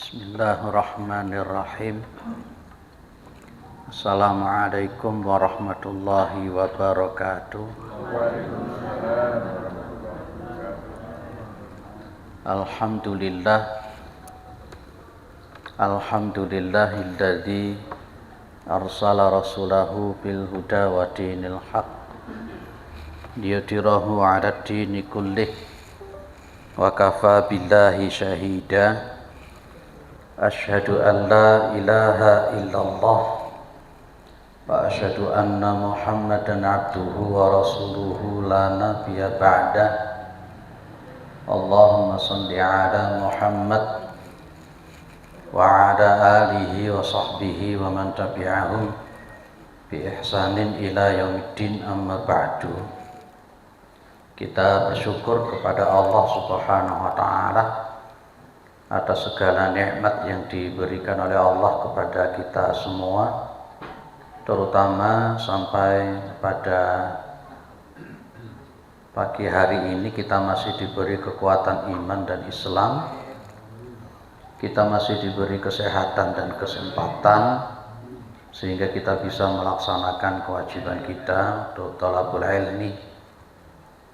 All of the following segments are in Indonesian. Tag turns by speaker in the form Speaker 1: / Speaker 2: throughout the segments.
Speaker 1: Bismillahirrahmanirrahim. Assalamualaikum warahmatullahi wabarakatuh. Alhamdulillah. Alhamdulillahilladzi arsala rasulahu bil huda wa dinil haq liyudhhirahu 'alad dini kullih wa kafa billahi syahida. Asyhadu an la ilaha illallah wa asyhadu anna Muhammadan abduhu wa rasuluhu la nabiyya ba'dah. Allahumma shalli ala Muhammad wa ala alihi wa sahbihi wa man tabi'ahum bi ihsanin ila yaumiddin, amma ba'du. Kita bersyukur kepada Allah Subhanahu wa taala atas segala nikmat yang diberikan oleh Allah kepada kita semua, terutama sampai pada pagi hari ini kita masih diberi kekuatan iman dan Islam, kita masih diberi kesehatan dan kesempatan sehingga kita bisa melaksanakan kewajiban kita untuk thalabul ilmi,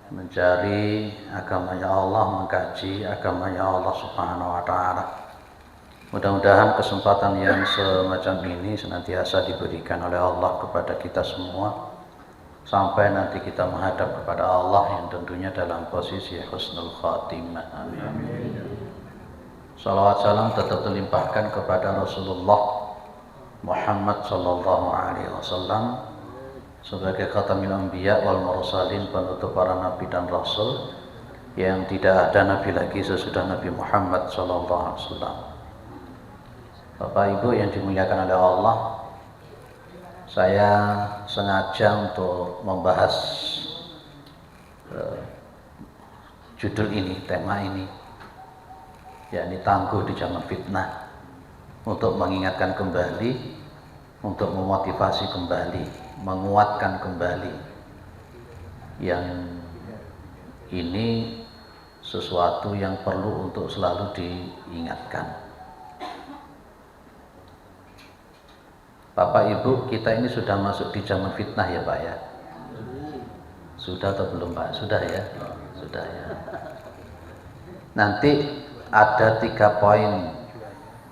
Speaker 1: mencari agamanya Allah, mengkaji agamanya Allah Subhanahu wa taala. Mudah-mudahan kesempatan yang semacam ini senantiasa diberikan oleh Allah kepada kita semua sampai nanti kita menghadap kepada Allah yang tentunya dalam posisi husnul khatimah. Amin. Salawat salam tetap terlimpahkan kepada Rasulullah Muhammad sallallahu alaihi wasallam sebagai khatamil anbiya wal mursalin, penutup para nabi dan rasul, yang tidak ada nabi lagi sesudah Nabi Muhammad sallallahu alaihi wasallam. Bapak Ibu yang dimuliakan oleh Allah, saya sengaja untuk membahas judul ini, tema ini, yakni tangguh di zaman fitnah, untuk mengingatkan kembali, untuk memotivasi kembali, menguatkan kembali yang ini sesuatu yang perlu untuk selalu diingatkan. Bapak Ibu, kita ini sudah masuk di zaman fitnah ya Pak ya? Sudah atau belum Pak? Sudah ya? Sudah ya. Nanti ada 3 poin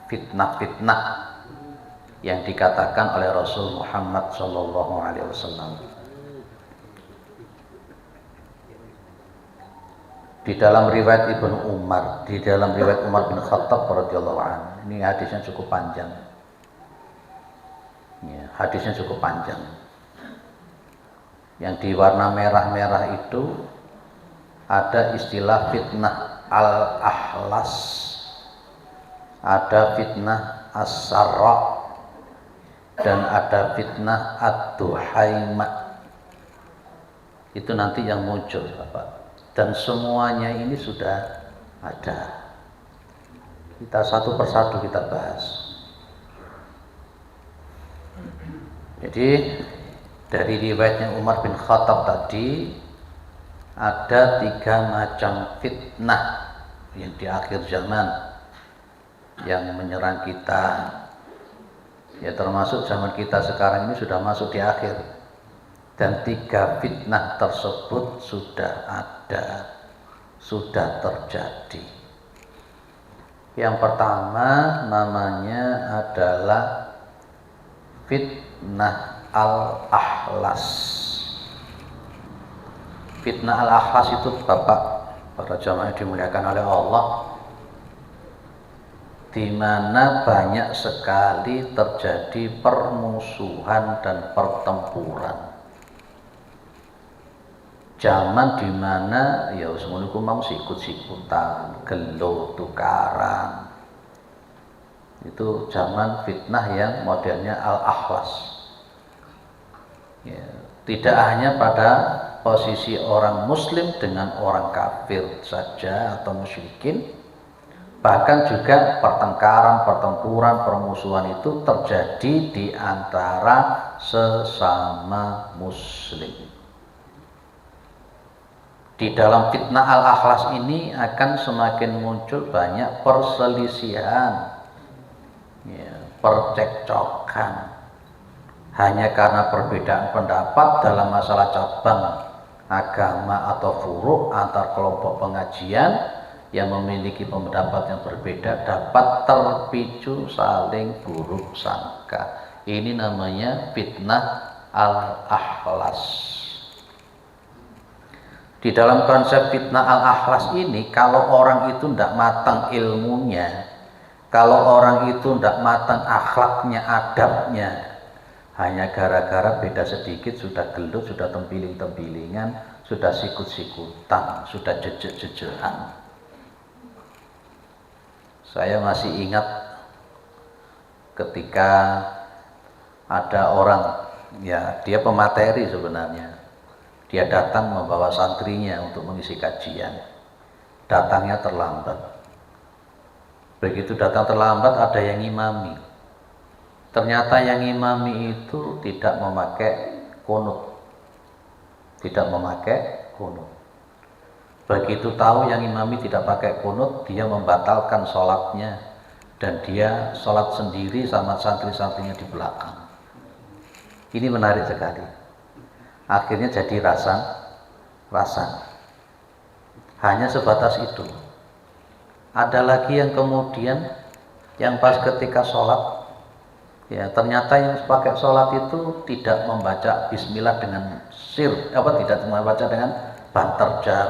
Speaker 1: fitnah-fitnah yang dikatakan oleh Rasul Muhammad sallallahu alaihi wasallam. Di dalam riwayat Ibnu Umar, di dalam riwayat Umar bin Khattab radhiyallahu anhu. Ini hadisnya cukup panjang. Ya, hadisnya cukup panjang. Yang di warna merah-merah itu ada istilah fitnah al-ahlas, ada fitnah as-sarra, dan ada fitnah ad-duhaimah. Itu nanti yang muncul Bapak. Dan semuanya ini sudah ada. Kita satu persatu kita bahas. Jadi dari riwayatnya Umar bin Khattab tadi, ada 3 macam fitnah yang di akhir zaman yang menyerang kita. Ya, termasuk zaman kita sekarang ini sudah masuk di akhir. Dan 3 fitnah tersebut sudah ada, sudah terjadi. Yang pertama namanya adalah fitnah al-ahlas. Fitnah al-ahlas itu Bapak, para jamaah yang dimuliakan oleh Allah, di mana banyak sekali terjadi permusuhan dan pertempuran. Zaman di mana ya semuanya mau sikut-sikutan, gelo tukaran. Itu zaman fitnah yang modelnya al-ahlas. Ya, tidak hanya pada posisi orang muslim dengan orang kafir saja atau musyrikin, bahkan juga pertengkaran, pertempuran, permusuhan itu terjadi di antara sesama muslim. Di dalam fitnah al-akhlas ini akan semakin muncul banyak perselisihan ya, percekcokan hanya karena perbedaan pendapat dalam masalah cabang agama atau furuk antar kelompok pengajian yang memiliki pendapat yang berbeda dapat terpicu saling buruk sangka. Ini namanya fitnah al-akhlas. Di dalam konsep fitnah al-akhlas ini, kalau orang itu tidak matang ilmunya, kalau orang itu tidak matang akhlaknya, adabnya, hanya gara-gara beda sedikit sudah gelut, sudah tempiling-tempilingan, sudah sikut-sikutan, sudah jejek-jejekan. Saya masih ingat ketika ada orang, ya dia pemateri sebenarnya, dia datang membawa santrinya untuk mengisi kajian. Datangnya terlambat. Begitu datang terlambat, ada yang ngimami. Ternyata yang ngimami itu tidak memakai kunut. Tidak memakai kunut. Begitu tahu yang ngimami tidak pakai kunut, dia membatalkan sholatnya. Dan dia sholat sendiri sama santri-santrinya di belakang. Ini menarik sekali. Akhirnya jadi rasan. Hanya sebatas itu. Ada lagi yang kemudian, yang pas ketika sholat, ya ternyata yang pakai sholat itu tidak membaca bismillah dengan tidak membaca dengan banter jar.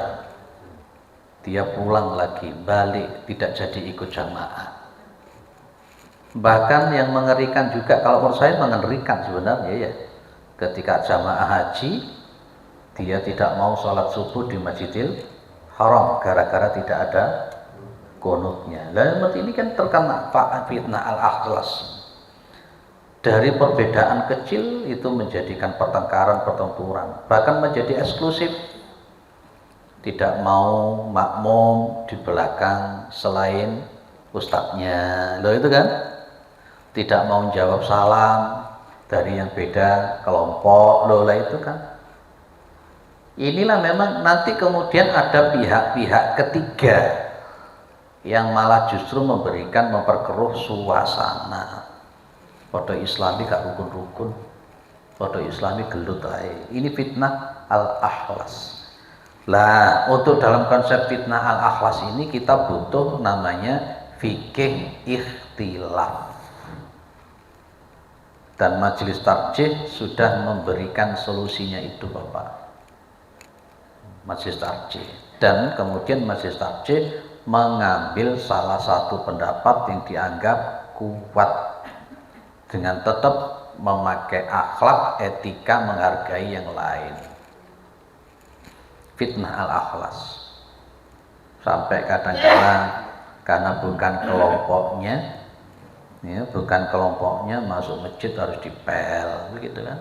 Speaker 1: Dia pulang lagi, balik, tidak jadi ikut jamaah. Bahkan yang mengerikan juga, kalau menurut saya mengerikan sebenarnya ya, ketika jamaah haji, dia tidak mau sholat subuh di Masjidil Haram gara-gara tidak ada kunutnya. Lalu ini kan terkena fitnah al-akhlas. Dari perbedaan kecil itu menjadikan pertengkaran, pertempuran, bahkan menjadi eksklusif. Tidak mau makmum di belakang selain ustadznya, loh itu kan. Tidak mau jawab salam dari yang beda kelompok, loh lah itu kan. Inilah memang nanti kemudian ada pihak-pihak ketiga yang malah justru memperkeruh suasana. Podo Islami gak rukun-rukun, podo Islami gelut ae. Ini fitnah al-akhlas. Lah, untuk dalam konsep fitnah al-akhlas ini kita butuh namanya fikih ikhtilaf. Dan majelis tarjih sudah memberikan solusinya itu Bapak. Majelis tarjih. Dan kemudian majelis tarjih mengambil salah satu pendapat yang dianggap kuat dengan tetap memakai akhlak, etika, menghargai yang lain. Fitnah al-akhlas. Sampai kadang-kadang karena bukan kelompoknya, ya, bukan kelompoknya masuk masjid harus dipel, begitu kan?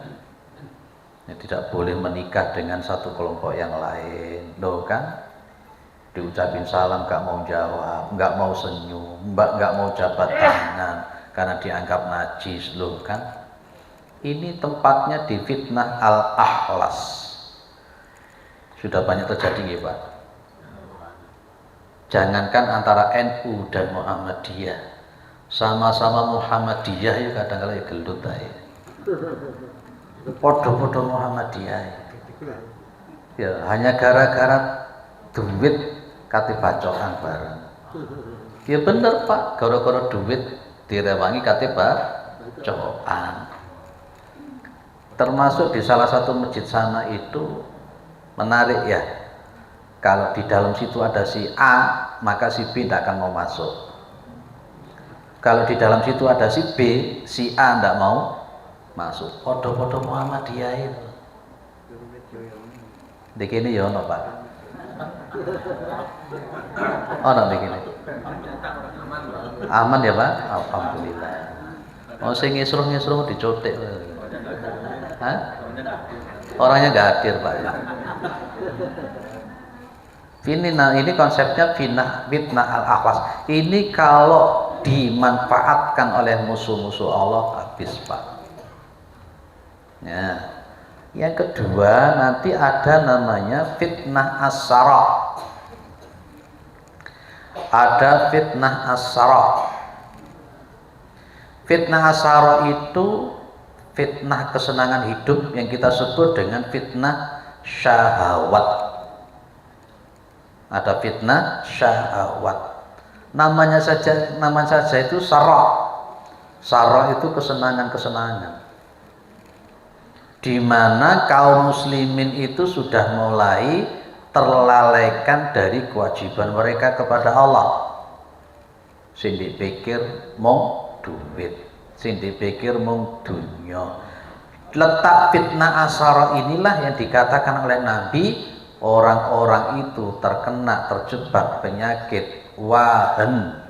Speaker 1: Ya, tidak boleh menikah dengan satu kelompok yang lain, loh kan? Diucapin salam gak mau jawab, gak mau senyum, gak mau jabat tangan karena dianggap najis, loh kan? Ini tempatnya di fitnah al-akhlas. Sudah banyak terjadi ya Pak. Jangankan antara NU dan Muhammadiyah, sama-sama Muhammadiyah ya kadang-kadang ya gelut aja. Podo-podo Muhammadiyah. Ya hanya gara-gara duit kate bacokan bareng. Ya bener Pak, gara-gara duit direwangi kate bacokan. Termasuk di salah satu masjid sana itu menarik ya. Kalau di dalam situ ada si A, maka si B tidak akan mau masuk. Kalau di dalam situ ada si B, si A tidak mau masuk. Podo-podo Muhammadiyah itu. Dikini ya ono Pak. Ono dikini. Aman ya Pak? Alhamdulillah. Mau sing ngisruh-ngisruh dicotek. Hah? Orangnya nggak hadir Pak. Ini konsepnya fitnah al-akhlas. Ini kalau dimanfaatkan oleh musuh-musuh Allah habis Pak. Ya. Yang kedua nanti ada namanya fitnah as-sarah. Ada fitnah as-sarah. Fitnah asyara itu fitnah kesenangan hidup yang kita sebut dengan fitnah syahwat. Ada fitnah syahwat. Namanya saja itu sarah. Sarah itu kesenangan-kesenangan. Di mana kaum muslimin itu sudah mulai terlalaikan dari kewajiban mereka kepada Allah. Sing dipikir mau duit, sing dipikir mau dunia. Letak fitnah asyara inilah yang dikatakan oleh Nabi, orang-orang itu terjebak penyakit wahan.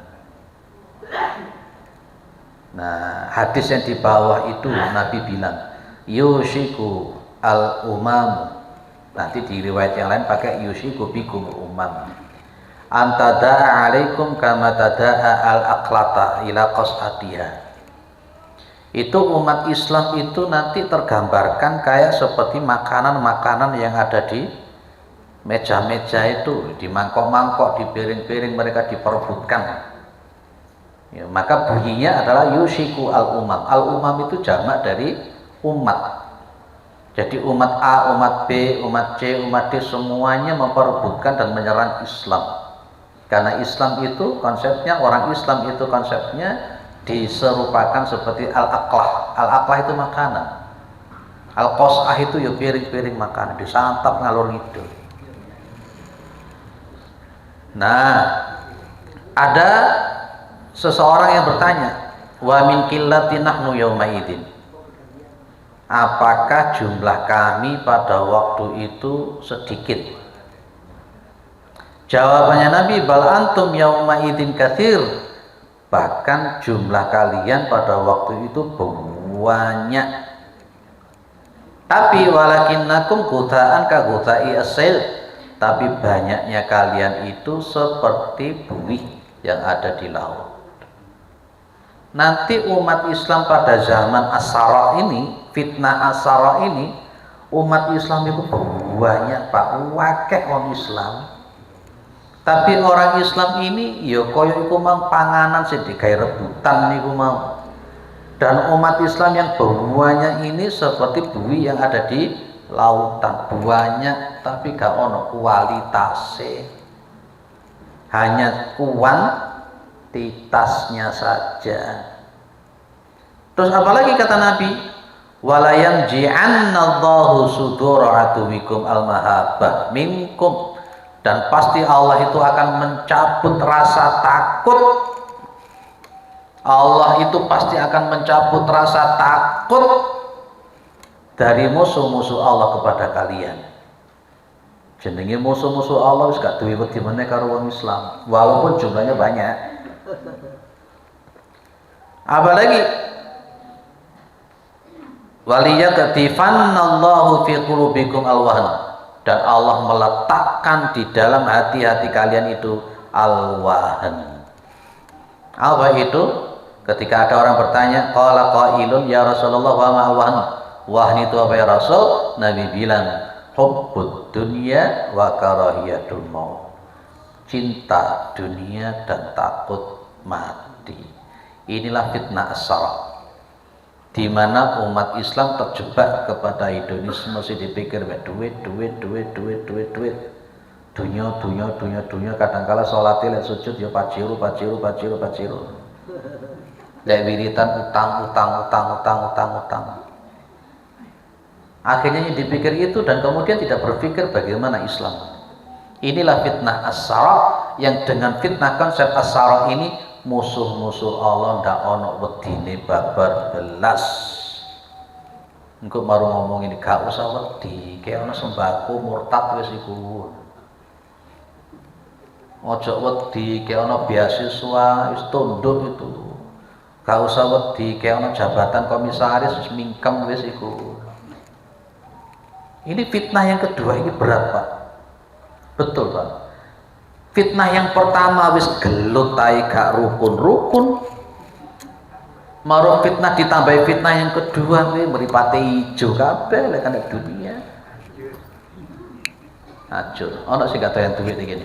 Speaker 1: Nah, hadis yang di bawah itu Nabi bilang, yushiku al-umam. Nanti di riwayat yang lain pakai yushiku bikum umam. Antada'a alaikum kama tada'a al-aqlata ila qas'atiha. Itu umat Islam itu nanti tergambarkan kayak seperti makanan-makanan yang ada di meja-meja itu, di mangkok-mangkok, di piring-piring mereka diperebutkan. Ya, maka bunyinya adalah yushiku al-umam. Al-umam itu jamak dari umat. Jadi umat A, umat B, umat C, umat D semuanya memperebutkan dan menyerang Islam. Karena Islam itu konsepnya, orang Islam itu konsepnya diserupakan seperti al-aqlah. Al-aqlah itu makanan. Al-qas'ah itu ya piring-piring makanan, disantap ngalor ngidul. Nah, ada seseorang yang bertanya, wa min qillati nahnu yauma idzin. Apakah jumlah kami pada waktu itu sedikit? Jawabannya Nabi, bal antum yauma idzin katsir. Bahkan jumlah kalian pada waktu itu banyak. Tapi walakinnakum gutha'an ka guthai as-sail. Tapi banyaknya kalian itu seperti buih yang ada di laut. Nanti umat Islam pada zaman asyara ini, fitnah asyara ini, umat Islam itu banyak Pak, wakeh orang Islam. Tapi orang Islam ini ya koyo iku mang panganan sing digawe rebutan niku mau. Dan umat Islam yang banyak ini seperti buih yang ada di lautan, banyak tapi gak ono kualitasnya. Hanya kuantitasnya saja. Terus apalagi kata Nabi, walayan ji'annallahu sudura aduwikum al-mahabbah minkum, dan pasti Allah itu akan mencabut rasa takut. Allah itu pasti akan mencabut rasa takut dari musuh-musuh Allah kepada kalian. Jenenge musuh-musuh Allah wis gak duwe wedi meneh karo wong Islam, walaupun jumlahnya banyak. Apalagi waliyaktifannallahu fi qulubikum alwahn, dan Allah meletakkan di dalam hati-hati kalian itu alwahn. Apa itu? Ketika ada orang bertanya, qala qailun ya Rasulullah wa ma alwahn? Wahn itu apa ya Rasul? Nabi bilang, hubbud dunya wa karahiyatul maut. Cinta dunia dan takut mati. Inilah fitnah asyara, di mana umat Islam terjebak kepada hedonisme, mesti dipikir duit. Dunia. Kadangkala sholat lek sujud ya paciru. Lek wiritan utang. Akhirnya yang dipikir itu dan kemudian tidak berpikir bagaimana Islam. Inilah fitnah asyara, yang dengan fitnah konsep asyara ini musuh-musuh Allah ndak ono wedine babar belas. Engko baru ngomong ini gak usah wedi, kayak ono sembako murtad wis iku. Ojo wedi, kayak ono beasiswa wis tunduk itu. Gak usah wedi, kayak ono jabatan komisaris wis mingkem wis iku. Ini fitnah yang kedua, ini berat Pak. Betul Pak. Fitnah yang pertama wis gelut ae gak rukun. Maro fitnah ditambahi fitnah yang kedua kuwi mripate ijo kabeh lek ana dunia. Acur, ana sing gak doyan duit iki.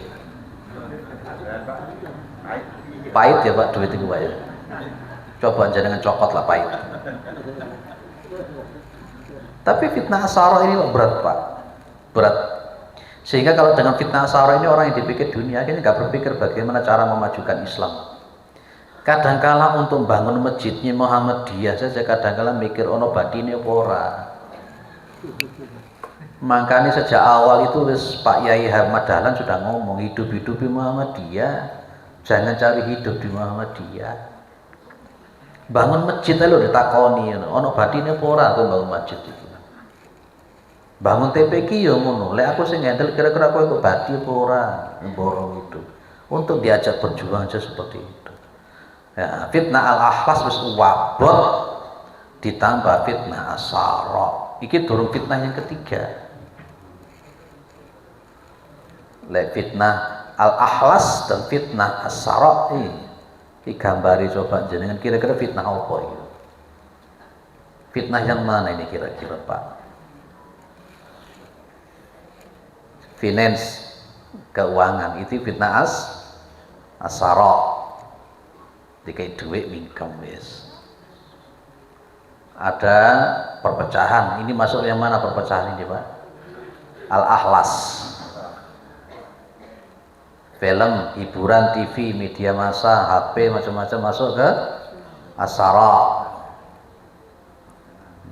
Speaker 1: Pahit ya Pak duit iku Pak ya. Coba jenengan cokot lah pahit. Tapi fitnah Asy'ariyah ini berat Pak, berat. Sehingga kalau dengan fitnah Asy'ariyah ini orang yang dipikir dunia akhirnya nggak berpikir bagaimana cara memajukan Islam. Kadangkala untuk bangun masjidnya Muhammadiyah saja kadangkala mikir ono badine apa ora. Makanya sejak awal itu Pak Yai Ahmad Dahlan sudah ngomong hidup-hidup di Muhammadiyah, jangan cari hidup di Muhammadiyah. Bangun masjid lho ditakoni ono badine apa ora aku bangun masjid itu. Bangun TPQ ya ngono. Lek aku sing handle kira-kira kowe kok badi apa ora borong itu. Untuk diajak berjuang aja seperti itu. Ya, fitnah al-akhlas wis wabot ditambah fitnah asyara. Iki durung fitnah yang ketiga. Lek fitnah al-akhlas dan fitnah asyara ini digambari coba jenengan kira-kira fitnah apa itu? Fitnah yang mana ini kira-kira Pak? Finance, keuangan itu fitnah asyara. Dikai duit mingkem wis. Ada perpecahan. Ini masuk yang mana perpecahan ini Pak? Al-akhlas. Film, hiburan, TV, media massa, HP macam-macam masuk ke asyara.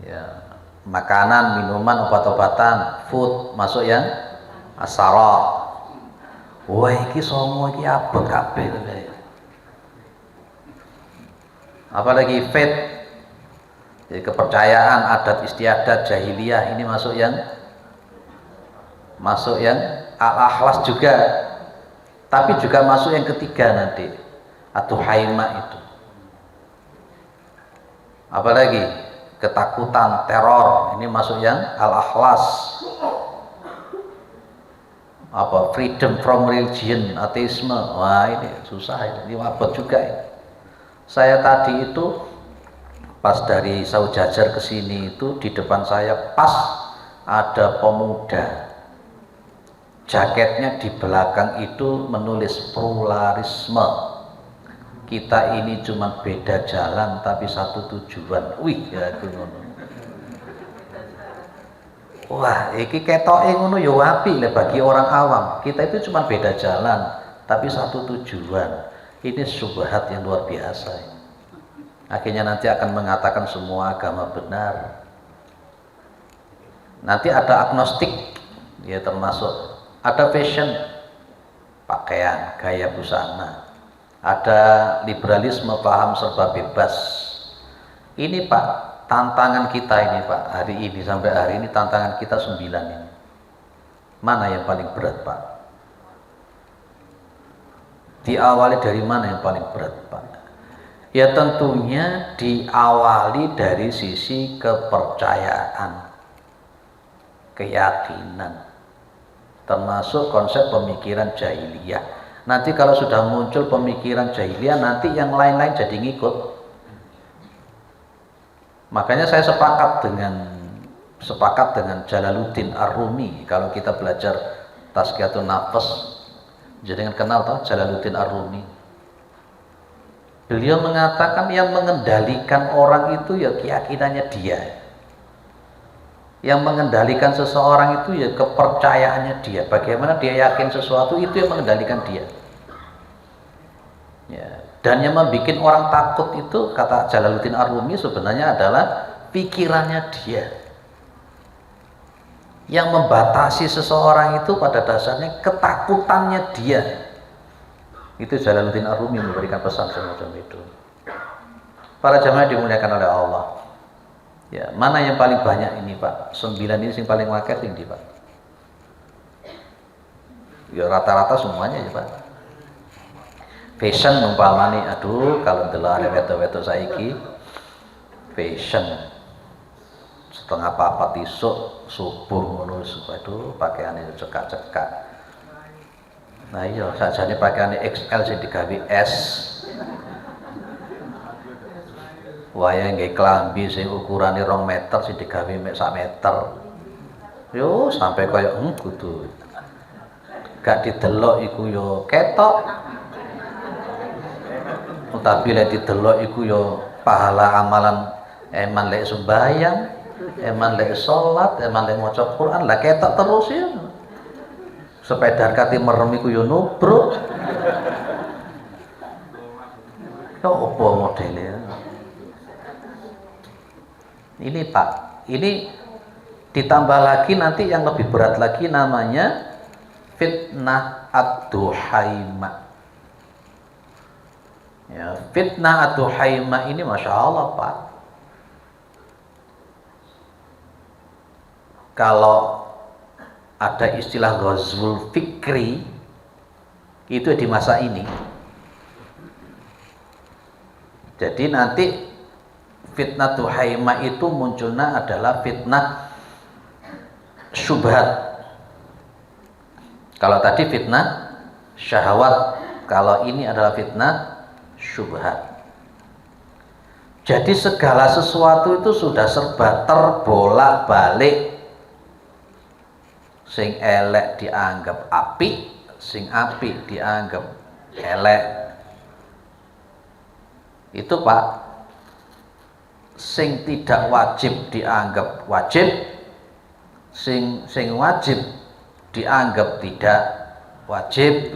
Speaker 1: Ya, makanan, minuman, obat-obatan, food masuk yang asyara. Wah, iki songo iki abot kabeh. Apalagi faith, jadi kepercayaan, adat istiadat, jahiliyah ini masuk yang al-akhlas juga. Tapi juga masuk yang ketiga nanti, atau haima itu. Apalagi ketakutan, teror, ini masuk yang al-akhlas. Apa freedom from religion, ateisme, wah ini susah ini wabot juga ini. Saya tadi itu pas dari Saujajar ke sini itu di depan saya pas ada pemuda. Jaketnya di belakang itu menulis pluralisme. Kita ini cuma beda jalan tapi satu tujuan. Wih, ya aku ngono. Wah, iki ketoke ngono ya apik le bagi orang awam. Kita itu cuma beda jalan tapi satu tujuan. Ini syubhat yang luar biasa. Akhirnya nanti akan mengatakan semua agama benar. Nanti ada agnostik, ya termasuk. Ada fashion, pakaian, gaya busana. Ada liberalisme, paham serba bebas. Ini Pak, tantangan kita ini Pak, hari ini sampai hari ini tantangan kita 9 ini. Mana yang paling berat Pak? Diawali dari mana yang paling berat Pak? Ya tentunya diawali dari sisi kepercayaan, keyakinan, termasuk konsep pemikiran jahiliyah. Nanti kalau sudah muncul pemikiran jahiliyah, nanti yang lain-lain jadi ngikut. Makanya saya sepakat dengan Jalaluddin Ar-Rumi. Kalau kita belajar Tazkiyatun Nafs, jangan kenal toh Jalaluddin Ar-Rumi. Beliau mengatakan yang mengendalikan orang itu ya keyakinannya dia. Yang mengendalikan seseorang itu ya kepercayaannya dia. Bagaimana dia yakin sesuatu itu yang mengendalikan dia. Ya. Dan yang membuat orang takut itu kata Jalaluddin Ar-Rumi sebenarnya adalah pikirannya dia. Yang membatasi seseorang itu pada dasarnya ketakutannya dia. Itu Jalaluddin Ar-Rumi memberikan pesan semacam itu. Para jamaah dimuliakan oleh Allah. Ya, mana yang paling banyak ini Pak? 9 ini yang paling akeh tinggi Pak. Ya rata-rata semuanya ya Pak. Fashion umpamane, aduh kalau ndelok arek wedok-wedok saiki fashion setengah papat isuk subuh ngono aduh pakaiane cekak-cekak. Nah iya sajane pakaiane XL sing digawe S. Wayang nggih klambi sing ukurane 2 meter sing digawe mek 1 meter. Yo sampai kaya kudu. Gak didelok iku yo ketok. Tapi lek didelok iku yo pahala amalan eman lek sembahyang, eman lek sholat, eman lek maca Quran, lah ketok terus ya. Sepeda kati merem iku yo nubruk. Kok apa modelnya? Ini Pak, ini ditambah lagi nanti yang lebih berat lagi namanya fitnah ad-duhaima. Ya, fitnah ad-duhaima ini Masya Allah Pak. Kalau ada istilah ghazwul fikri itu di masa ini. Jadi nanti fitnah duhaima itu munculnya adalah fitnah syubhat. Kalau tadi fitnah syahwat, kalau ini adalah fitnah syubhat. Jadi segala sesuatu itu sudah serba terbolak-balik. Sing elek dianggap apik, sing apik dianggap elek. Itu Pak, sing tidak wajib dianggap wajib, sing wajib dianggap tidak wajib.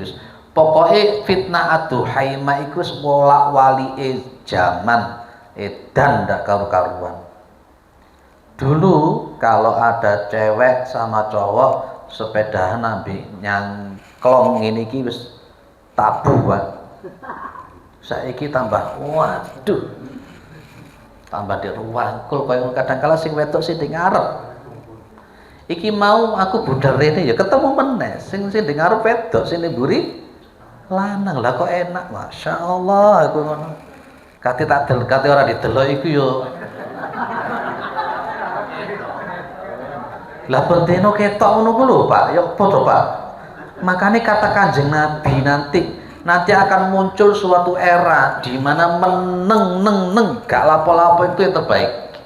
Speaker 1: Pokoknya fitnah ad-duhaima iku wolak-walike zaman edan ndak karu-karuan. Dulu kalau ada cewek sama cowok sepedahan ambil nyangklong ngene iki wis tabu, Pak. Saiki tambah waduh. Tambah dirangkul kaya kadang-kala sing wedok sing di ngarep. Iki mau aku budal rene ya ketemu meneh sing di ngarep wedok sing mburi lanang. Lah kok enak, Masya Allah aku ngono. Kate tak del kate ora didelok iku yo. Lah bendeno ketok ngono ku lho Pak, ya apa to Pak? Makanya kata Kanjeng Nabi nanti akan muncul suatu era di mana meneng gak lapo-lapo itu yang terbaik.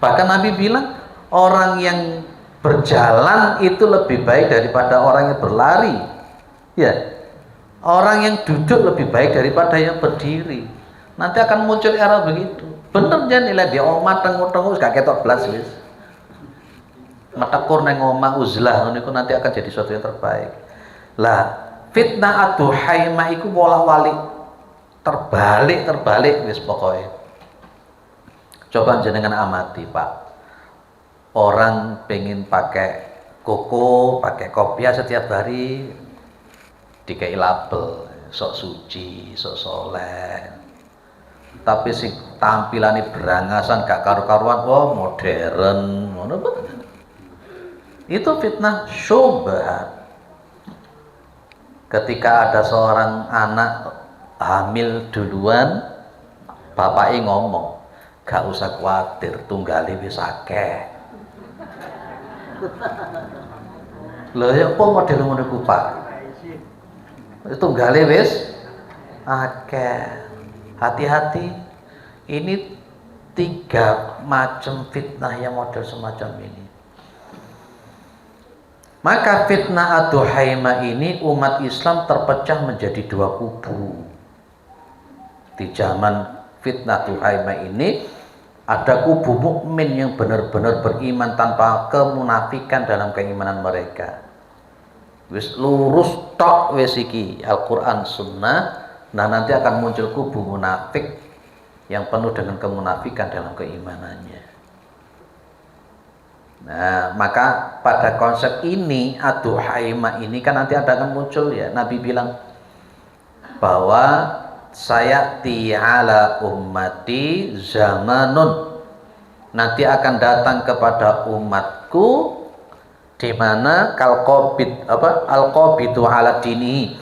Speaker 1: Bahkan Nabi bilang orang yang berjalan itu lebih baik daripada orang yang berlari. Ya. Orang yang duduk lebih baik daripada yang berdiri. Nanti akan muncul era begitu. Bener jan nilai dia omah tengu-tengu gak ketok blas wis. Matakur neng omah uzlah niku nanti akan jadi sesuatu yang terbaik. Lah, fitnah ad-duhaima iku wolak-walik terbalik wis pokoknya. Coba jenengan amati Pak. Orang pengen pakai koko, pakai kopiah setiap hari dikai label sok suci, sok soleh. Tapi sing tampilane berangasan gak karu-karuan, wah modern, ngono betul. Itu fitnah syubhat. Ketika ada seorang anak hamil duluan, bapaknya ngomong, gak usah khawatir, tunggale wis akeh. Lho ya apa model ngono ku Pak? Tunggale wis akeh. Hati-hati. Ini 3 macam fitnah yang model semacam ini. Maka fitnah ad-duhaima ini umat Islam terpecah menjadi 2 kubu. Di zaman fitnah ad-duhaima ini ada kubu mukmin yang benar-benar beriman tanpa kemunafikan dalam keimanan mereka. Wis lurus tok wis iki Al-Qur'an Sunnah. Nah nanti akan muncul kubu munafik yang penuh dengan kemunafikan dalam keimanannya. Nah, maka pada konsep ini ad-duhaima ini kan nanti akan muncul ya. Nabi bilang bahwa saya ti'ala ummati zamanun, nanti akan datang kepada umatku di mana al-qabidu ala dini,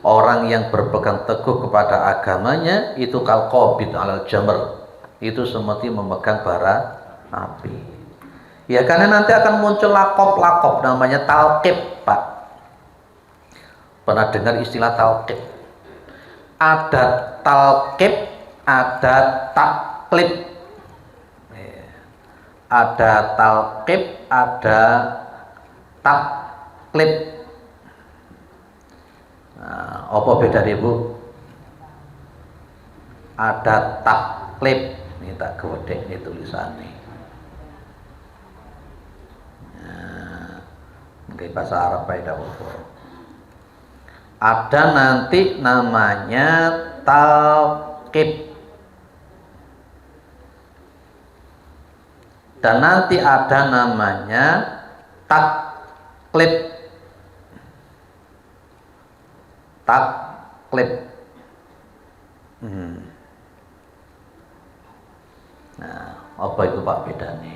Speaker 1: orang yang berpegang teguh kepada agamanya itu kalqabid ala jamr, itu seperti memegang bara api. Ya karena nanti akan muncul lakop namanya talqib Pak. Pernah dengar istilah talqib? Ada talqib, ada taklib. Ada talqib, ada taklib. Nah, apa beda Bu? Ada taklib ini tak gedek ini tulisannya. Mungkin bahasa Arab pada ada nanti namanya talqib dan nanti ada namanya taklib. Nah, apa itu Pak bedanya?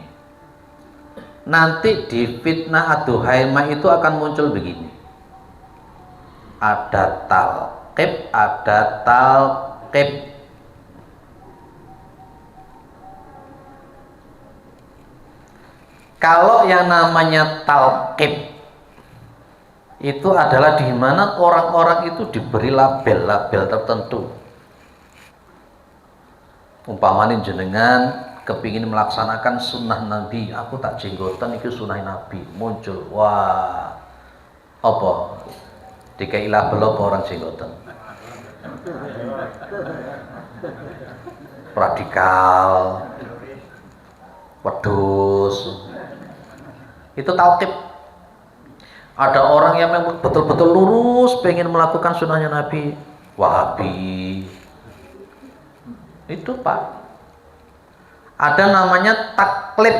Speaker 1: Nanti di fitnah ad-duhaimah itu akan muncul begini. Ada talqib, ada talqib. Kalau yang namanya talqib itu adalah di mana orang-orang itu diberi label-label tertentu. Umpamanin jenengan kepingin melaksanakan sunnah Nabi, aku tak jenggotan itu sunnah Nabi, muncul, wah, apa? Dikai label apa orang jenggotan? Radikal, wedus, itu talqib. Ada orang yang memang betul-betul lurus pengen melakukan sunnahnya Nabi, Wahabi. Itu Pak. Ada namanya taklib.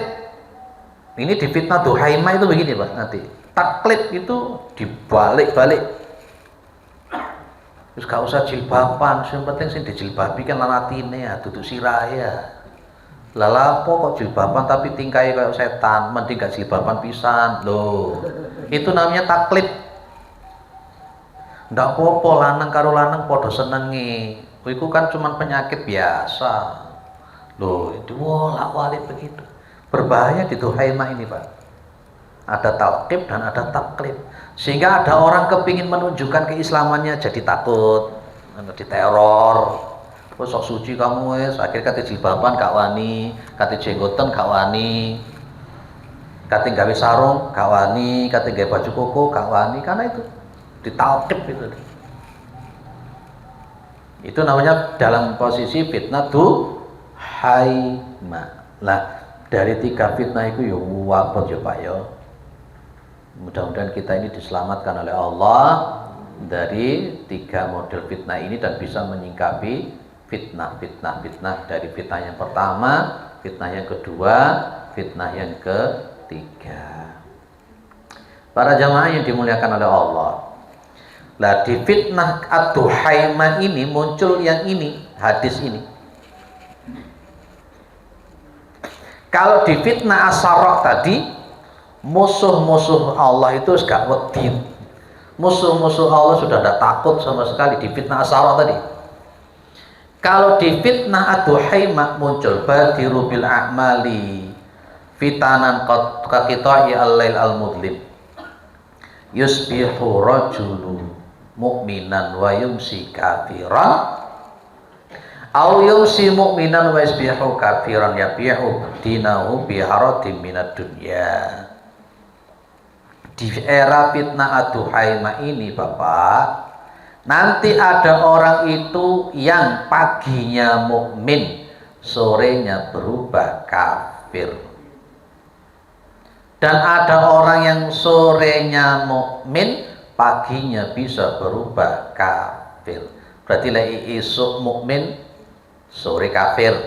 Speaker 1: Ini di fitnah duhaimah itu begini Pak nanti. Taklib itu dibalik-balik. Terus gak usah jilbaban, yang penting sih dijilbabi kan lanatine ya, duduk siraya. Lalapo kok jilbaban tapi tingkai kayak setan, mending gak jilbaban pisan. Loh, itu namanya taklib. Ndak apa-apa lanang karo lanang padha senengi. Itu kan cuma penyakit biasa. Loh, itu bolak-balik begitu. Berbahaya di duhaimah ini, Pak. Ada talqib dan ada taklib. Sehingga ada orang kepingin menunjukkan keislamannya jadi takut, diteror. Oh, sok suci kamu wes, akhirnya kate jilbaban gak wani, kate jenggoten gak wani, kate gawe sarung gak wani, kate gawe baju koko gak wani, karena itu ditalqib itu. Itu namanya dalam posisi fitnah duhaimah. Nah, dari 3 fitnah itu ya wabot ya Pak ya. Mudah-mudahan kita ini diselamatkan oleh Allah dari 3 model fitnah ini dan bisa menyingkapi fitnah dari fitnah yang pertama, fitnah yang kedua, fitnah yang ketiga. Para jamaah yang dimuliakan oleh Allah. Lah di fitnah ad-duhaimah ini muncul yang ini, hadis ini. Kalau di fitnah asarok tadi, musuh-musuh Allah itu gak wedi. Musuh-musuh Allah sudah tidak takut sama sekali di fitnah asarok tadi. Kalau di fitnah ad-duhaimah muncul badiru bil a'mali fitanan qaqita'i al-lail al-mudlim yusbihu rajulu mu'minan wa yumsi kafiran au yumsi mu'minan wa yusbihu kafiran yabihu dinahu biharatim minad dunya. Di era fitnah ad-duhaimah ini Bapak, nanti ada orang itu yang paginya mukmin, sorenya berubah kafir. Dan ada orang yang sorenya mukmin, paginya bisa berubah kafir. Berarti lek isuk mukmin, sore kafir.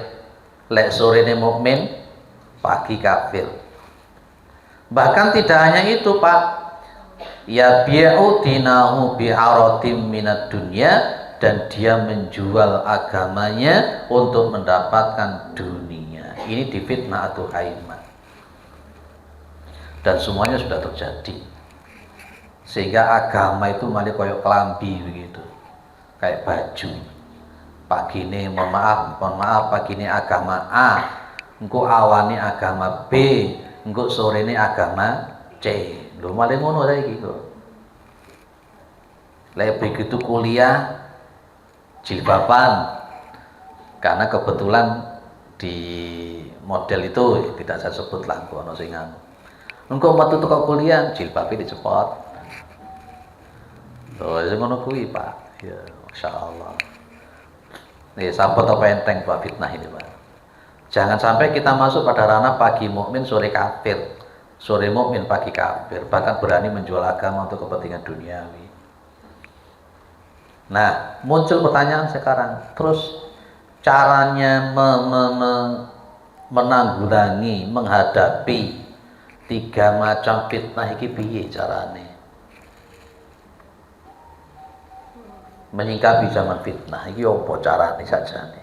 Speaker 1: Lek sorene mukmin, pagi kafir. Bahkan tidak hanya itu Pak, ya bi'u dinahu bi'aratim minad dunya, dan dia menjual agamanya untuk mendapatkan dunia. Ini di fitnah ad-duhaimah. Dan semuanya sudah terjadi. Sehingga agama itu malah koyok kelambi begitu. Kayak baju. Pagi ini mohon maaf, pagi ini agama A, engko awani agama B, engko sore ini agama C. Lho malah ngono saiki kok. Lek begitu kuliah jilbaban, karena kebetulan di model itu tidak saya sebut lah, ono sing anu. Engko metu teko kuliah jilbabe dicepot. Lho sing ngono kuwi Pak. Ya masyaallah. Nih sahabat apa enteng Pak fitnah ini Pak. Jangan sampai kita masuk pada ranah pagi mukmin sore kafir, sore mukmin pagi kafir, bahkan berani menjual agama untuk kepentingan duniawi. Nah, muncul pertanyaan sekarang, terus caranya menanggulangi, menghadapi tiga macam fitnah iki piye carane? Menyingkapi zaman fitnah iki apa carane sajane?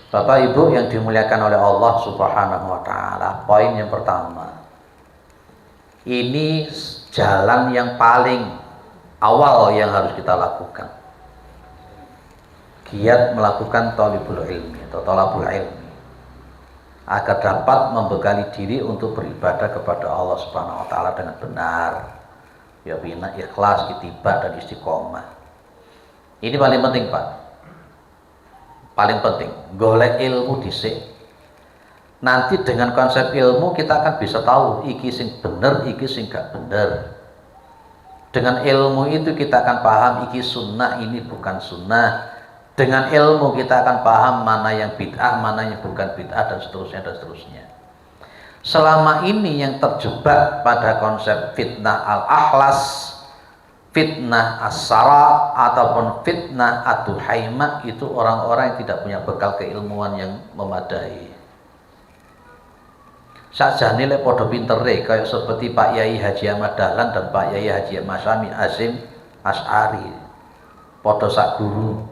Speaker 1: Bapak Ibu yang dimuliakan oleh Allah Subhanahu wa taala, poin yang pertama. Ini jalan yang paling awal yang harus kita lakukan. Giat melakukan thalibul ilmi atau thalabul ilmi agar dapat membekali diri untuk beribadah kepada Allah Subhanahu wa taala dengan benar. Ya bina ikhlas, ittiba dan istiqomah. Ini paling penting, Pak. Paling penting, golek ilmu dhisik. Nanti dengan konsep ilmu kita akan bisa tahu iki sing bener, iki sing gak bener. Dengan ilmu itu kita akan paham iki sunnah, ini bukan sunnah. Dengan ilmu kita akan paham mana yang bid'ah, mana yang bukan bid'ah, dan seterusnya dan seterusnya. Selama ini yang terjebak pada konsep fitnah al-akhlas, fitnah as-sara ataupun fitnah ad-duhaimah itu orang-orang yang tidak punya bekal keilmuan yang memadai. Sakjane lek padha pintere kayak seperti Pak Yai Haji Ahmad Dahlan dan Pak Yai Haji Masami Azim Asy'ari. Padha sak guru,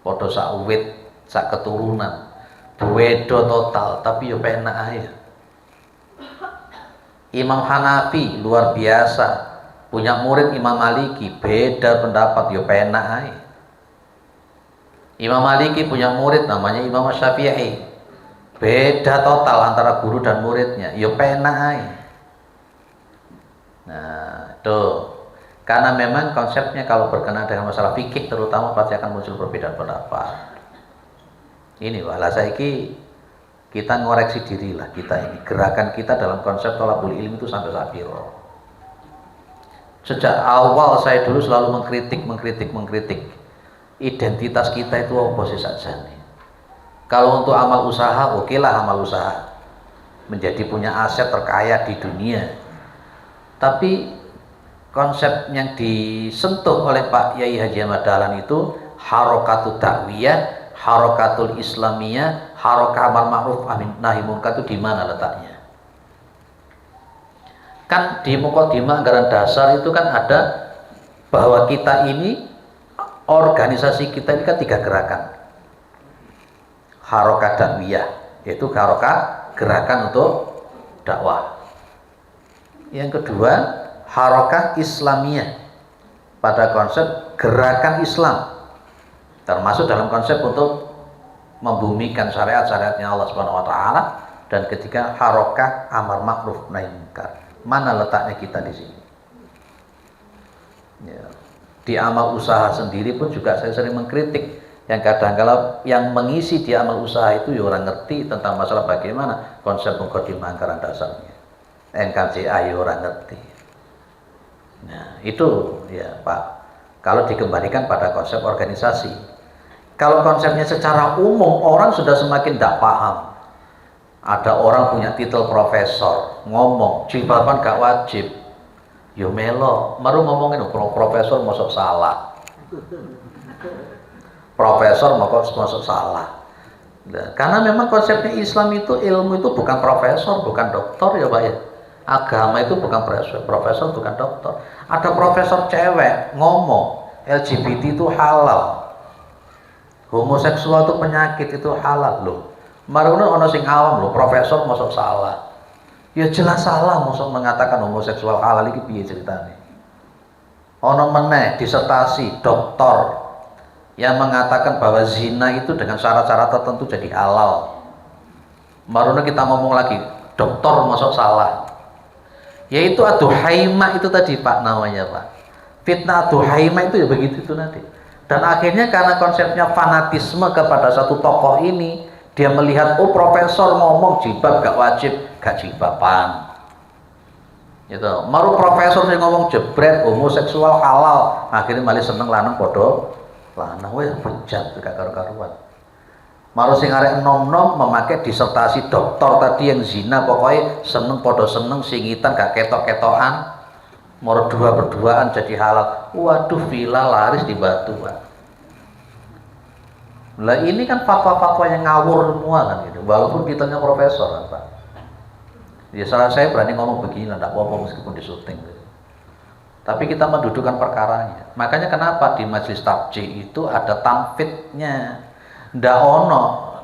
Speaker 1: padha sak uwit, sak keturunan. Beda total tapi yo penak ae. Imam Hanafi luar biasa. Punya murid Imam Maliki, beda pendapat, yo penak ae. Imam Maliki punya murid namanya Imam Syafi'i, beda total antara guru dan muridnya, yo penak ae. Nah, tuh. Karena memang konsepnya kalau berkenaan dengan masalah fikih terutama pasti akan muncul perbedaan pendapat. Ini wala saiki kita ngoreksi dirilah kita ini. Gerakan kita dalam konsep thalabul ilmi itu sampai sapiro. Sejak awal saya dulu selalu mengkritik. Identitas kita itu apa sih saja nih? Kalau untuk amal usaha, oke lah amal usaha. Menjadi punya aset terkaya di dunia. Tapi konsep yang disentuh oleh Pak Yai Haji Ahmad Dahlan itu harokatul dakwiyah, harokatul islamiyah, harokah amar ma'ruf nahi munkar itu di mana letaknya? Kan di mukadimah anggaran dasar itu kan ada bahwa kita ini, organisasi kita ini kan 3 gerakan. Harokah dakwiyah, yaitu harokah gerakan untuk dakwah. Yang kedua, harokah islamiyah, pada konsep gerakan Islam, termasuk dalam konsep untuk membumikan syariat-syariatnya Allah Subhanahu wa taala. Dan ketiga, harokah amar ma'ruf nahi munkar. Mana letaknya kita di sini? Ya. Di amal usaha sendiri pun juga saya sering mengkritik. Yang kadang-kala yang mengisi di amal usaha itu ya orang ngerti tentang masalah bagaimana konsep mukadimah anggaran dasarnya. NKCA ya orang ngerti. Nah, itu ya Pak. Kalau dikembalikan pada konsep organisasi. Kalau konsepnya secara umum orang sudah semakin tidak paham. Ada orang punya titel profesor, ngomong jilbaban gak wajib, yo melo, baru ngomongin profesor masuk salah, profesor masuk salah. Nah, karena memang konsepnya Islam itu ilmu itu bukan profesor, bukan doktor ya Pak ya. Agama itu bukan profesor, bukan doktor. Ada profesor cewek ngomong LGBT itu halal, homoseksual itu penyakit, itu halal loh. Maruna ono sing awam lho, profesor masuk salah. Ya jelas salah masuk mengatakan homoseksual halal iki piye ceritane. Ono meneh disertasi doktor yang mengatakan bahwa zina itu dengan syarat-syarat tertentu jadi halal. Maruna kita ngomong lagi, doktor masuk salah. Yaitu ad-duhaimah itu tadi Pak namanya Pak. Fitnah ad-duhaimah itu ya begitu itu nanti. Dan akhirnya karena konsepnya fanatisme kepada satu tokoh ini, dia melihat, oh profesor ngomong jilbab gak wajib, gak jilbaban. Gitu. Maru profesor yang ngomong jebret, homoseksual halal, akhirnya malah seneng lanang podo lanang, wah bejat gak karu-karuan. Maru sing arek nom-nom memakai disertasi doktor tadi yang zina, pokoknya seneng podo seneng singitan gak ketok-ketokan, mau berduaan jadi halal. Waduh, villa laris di Batu, Pak. Lah ini kan fatwa-fatwa yang ngawur semua kan gitu. Walaupun titelnya profesor kan, Pak. Ya saya berani ngomong begini lah, enggak apa-apa meskipun di syuting gitu. Tapi kita mendudukan perkaranya. Makanya kenapa di majelis takji itu ada tanfidnya. Ndak ono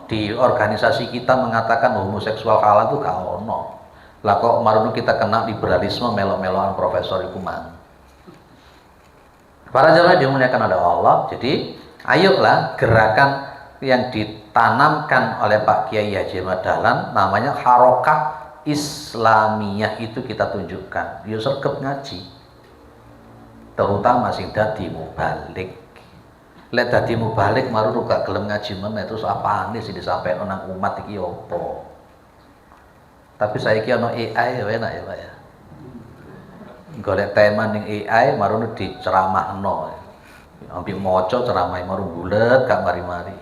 Speaker 1: di organisasi kita mengatakan homoseksual halal itu gak ono. Lah kok marunu kita kena liberalisme melo-meloan profesor iku mang. Para jamaah dimuliakan oleh Allah. Jadi ayolah gerakan yang ditanamkan oleh Pak Kiai Haji Ahmad Dahlan namanya Harokah Islamiyah itu kita tunjukkan. Yo sergep ngaji. Terutama sing dadi mubalik. Lek dadi mubalik marunu gak gelem ngaji meneh terus apane sing disampaikan nang umat iki opo? Tapi saiki ana AI enak ya, Pak ya. Golek tema ning AI marunu diceramahno. Ambil maca ceramah marung bulet gak mari-mari.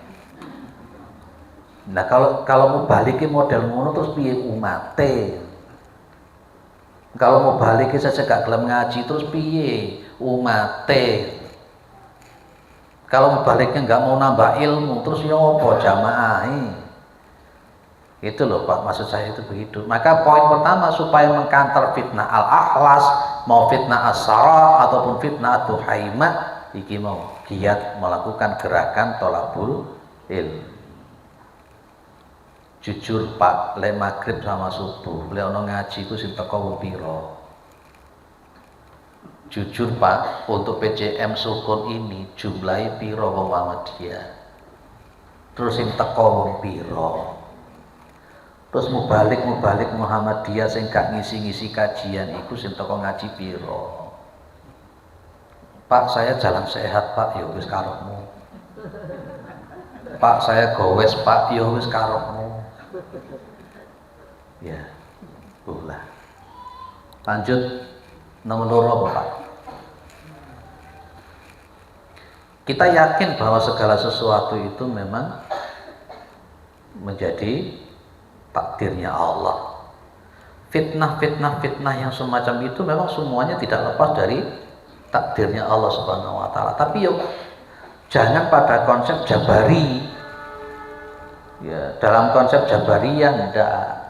Speaker 1: Nah kalau mau balik model ngono terus piye umate? Kalau mau balik saja gak gelem ngaji terus piye umate? Kalau mau baliknya nggak mau nambah ilmu terus ya apa jamaah? Itu loh Pak, maksud saya itu begitu. Maka poin pertama supaya mengkantar fitnah al-akhlas, mau fitnah as-sara ataupun fitnah ad-duhaimah, iki mau giat melakukan gerakan tolabul ilm. Jujur Pak, le maghrib sama subuh, le ono ngaji ku sing teko wong pira? Jujur Pak, untuk PCM Sukun ini jumlahi piro wong Muhammadiyah. Terus sing teko wong piro? Terus mubalik Muhammadiyah sing gak ngisi-ngisi kajian iku sing teko ngaji piro? Pak, saya jalan sehat Pak, ya wis karepmu. Pak, saya gowes Pak, ya wis karepmu. Ya, ulah. Lanjut. Nomor loro apa Pak? Kita yakin bahwa segala sesuatu itu memang menjadi takdirnya Allah. Fitnah yang semacam itu memang semuanya tidak lepas dari takdirnya Allah Subhanahu wa taala. Tapi yuk jangan pada konsep jabari. Ya, dalam konsep jabariyah enggak.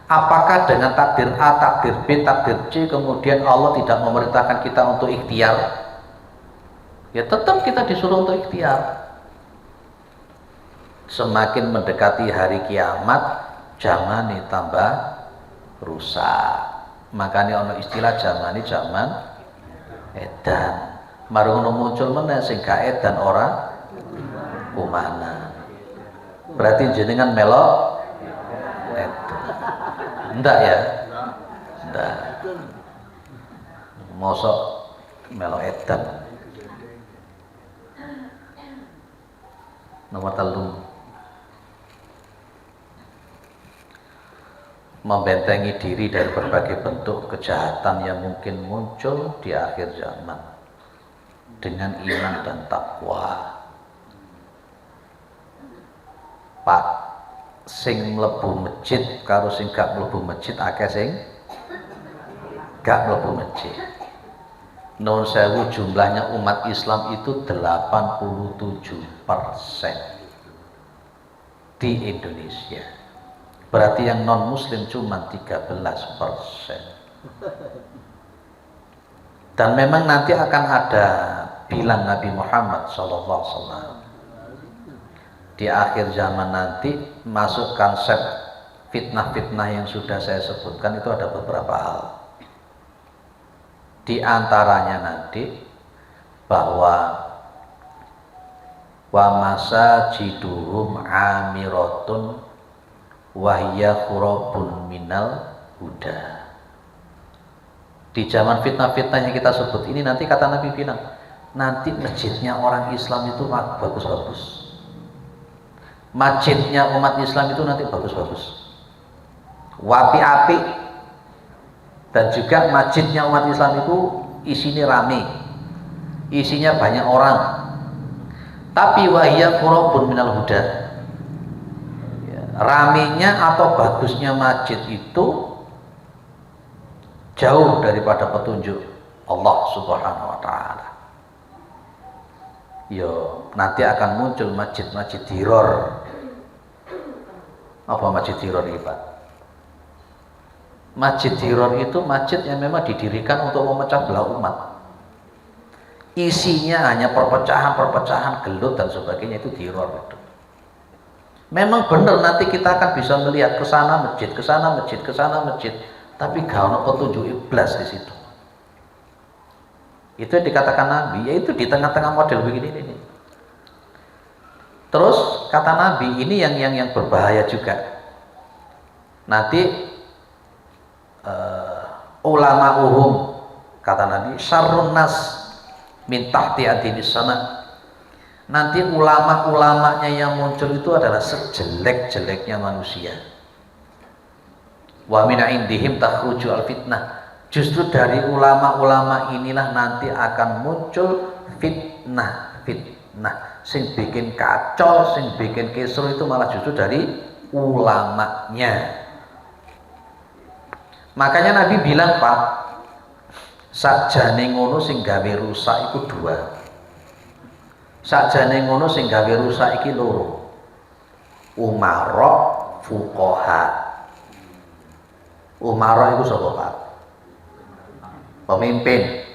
Speaker 1: Apakah dengan takdir A, takdir B, takdir C kemudian Allah tidak memerintahkan kita untuk ikhtiar? Ya tetap kita disuruh untuk ikhtiar. Semakin mendekati hari kiamat, jangan ditambah rusak. Makanya ono istilah zaman edan. Marung muncul meneh sing gak edan ora kumana. Berarti jenengan melok edan. Enggak ya? Enggak. Mosok melo edan. Nomor 3. Membentengi diri dari berbagai bentuk kejahatan yang mungkin muncul di akhir zaman dengan iman dan takwa. Pak, sing mlebu masjid karo sing gak mlebu masjid akeh sing gak mlebu masjid. Nun sewu jumlahnya umat Islam itu 87% di Indonesia. Berarti yang non muslim cuma 13%. Dan memang nanti akan ada bilang Nabi Muhammad SAW di akhir zaman nanti masuk konsep fitnah-fitnah yang sudah saya sebutkan itu ada beberapa hal. Di antaranya nanti bahwa wa masajiduhum amiratun wahya khurabun minal huda. Di zaman fitnah-fitnah yang kita sebut ini nanti kata Nabi bilang, nanti masjidnya orang Islam itu bagus-bagus. Masjidnya umat Islam itu nanti bagus-bagus. Wapi-api. Dan juga masjidnya umat Islam itu isinya rame. Isinya banyak orang. Tapi wahya khurabun minal huda. Ramenya atau bagusnya masjid itu jauh daripada petunjuk Allah Subhanahu wa taala. Yo, nanti akan muncul masjid-masjid diror. Apa masjid diror ini, Pak? Masjid diror itu masjid yang memang didirikan untuk memecah belah umat. Isinya hanya perpecahan-perpecahan, gelut dan sebagainya, itu diror itu. Memang benar nanti kita akan bisa melihat ke sana masjid, ke sana masjid, ke sana masjid, tapi gak ada petunjuk iblis di situ. Itu yang dikatakan Nabi, yaitu di tengah-tengah model begini ini. Terus kata Nabi ini yang berbahaya juga. Nanti ulama kata Nabi syarrun nas min tahti adinis sama. Nanti ulama-ulamanya yang muncul itu adalah sejelek-jeleknya manusia. Wa min indihim takhruju al fitnah. Justru dari ulama-ulama inilah nanti akan muncul fitnah. Sing bikin kacau, sing bikin kisruh itu malah justru dari ulamanya. Makanya Nabi bilang, Pak, sakjane ngono sing gawe rusak iku dua. Sakjane ngono sing gawe rusak iki loro. Umara fuqaha. Umara itu sapa, Pak? Pemimpin.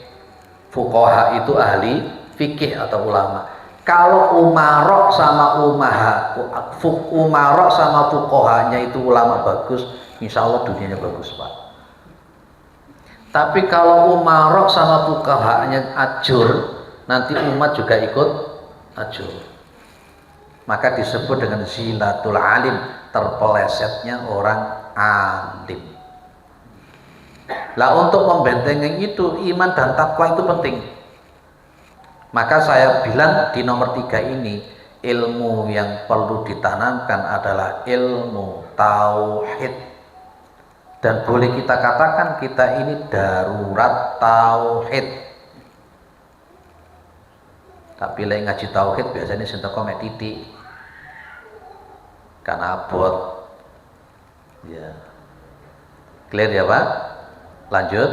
Speaker 1: Fuqaha itu ahli fikih atau ulama. Kalau umarok sama umarok sama fuqahanya itu ulama bagus, insya Allah dunianya bagus, Pak. Tapi kalau umarok sama fuqahanya ajur, nanti umat juga ikut ajur. Maka disebut dengan zilatul alim, terpelesetnya orang alim. Lah untuk membentengi itu iman dan takwa itu penting. Maka saya bilang di nomor 3 ini, ilmu yang perlu ditanamkan adalah ilmu tauhid. Dan boleh kita katakan kita ini darurat tauhid. Tapi lek ngaji tauhid biasanya sentuh komek titik. Karena abot. Ya. Clear ya, Pak? Lanjut.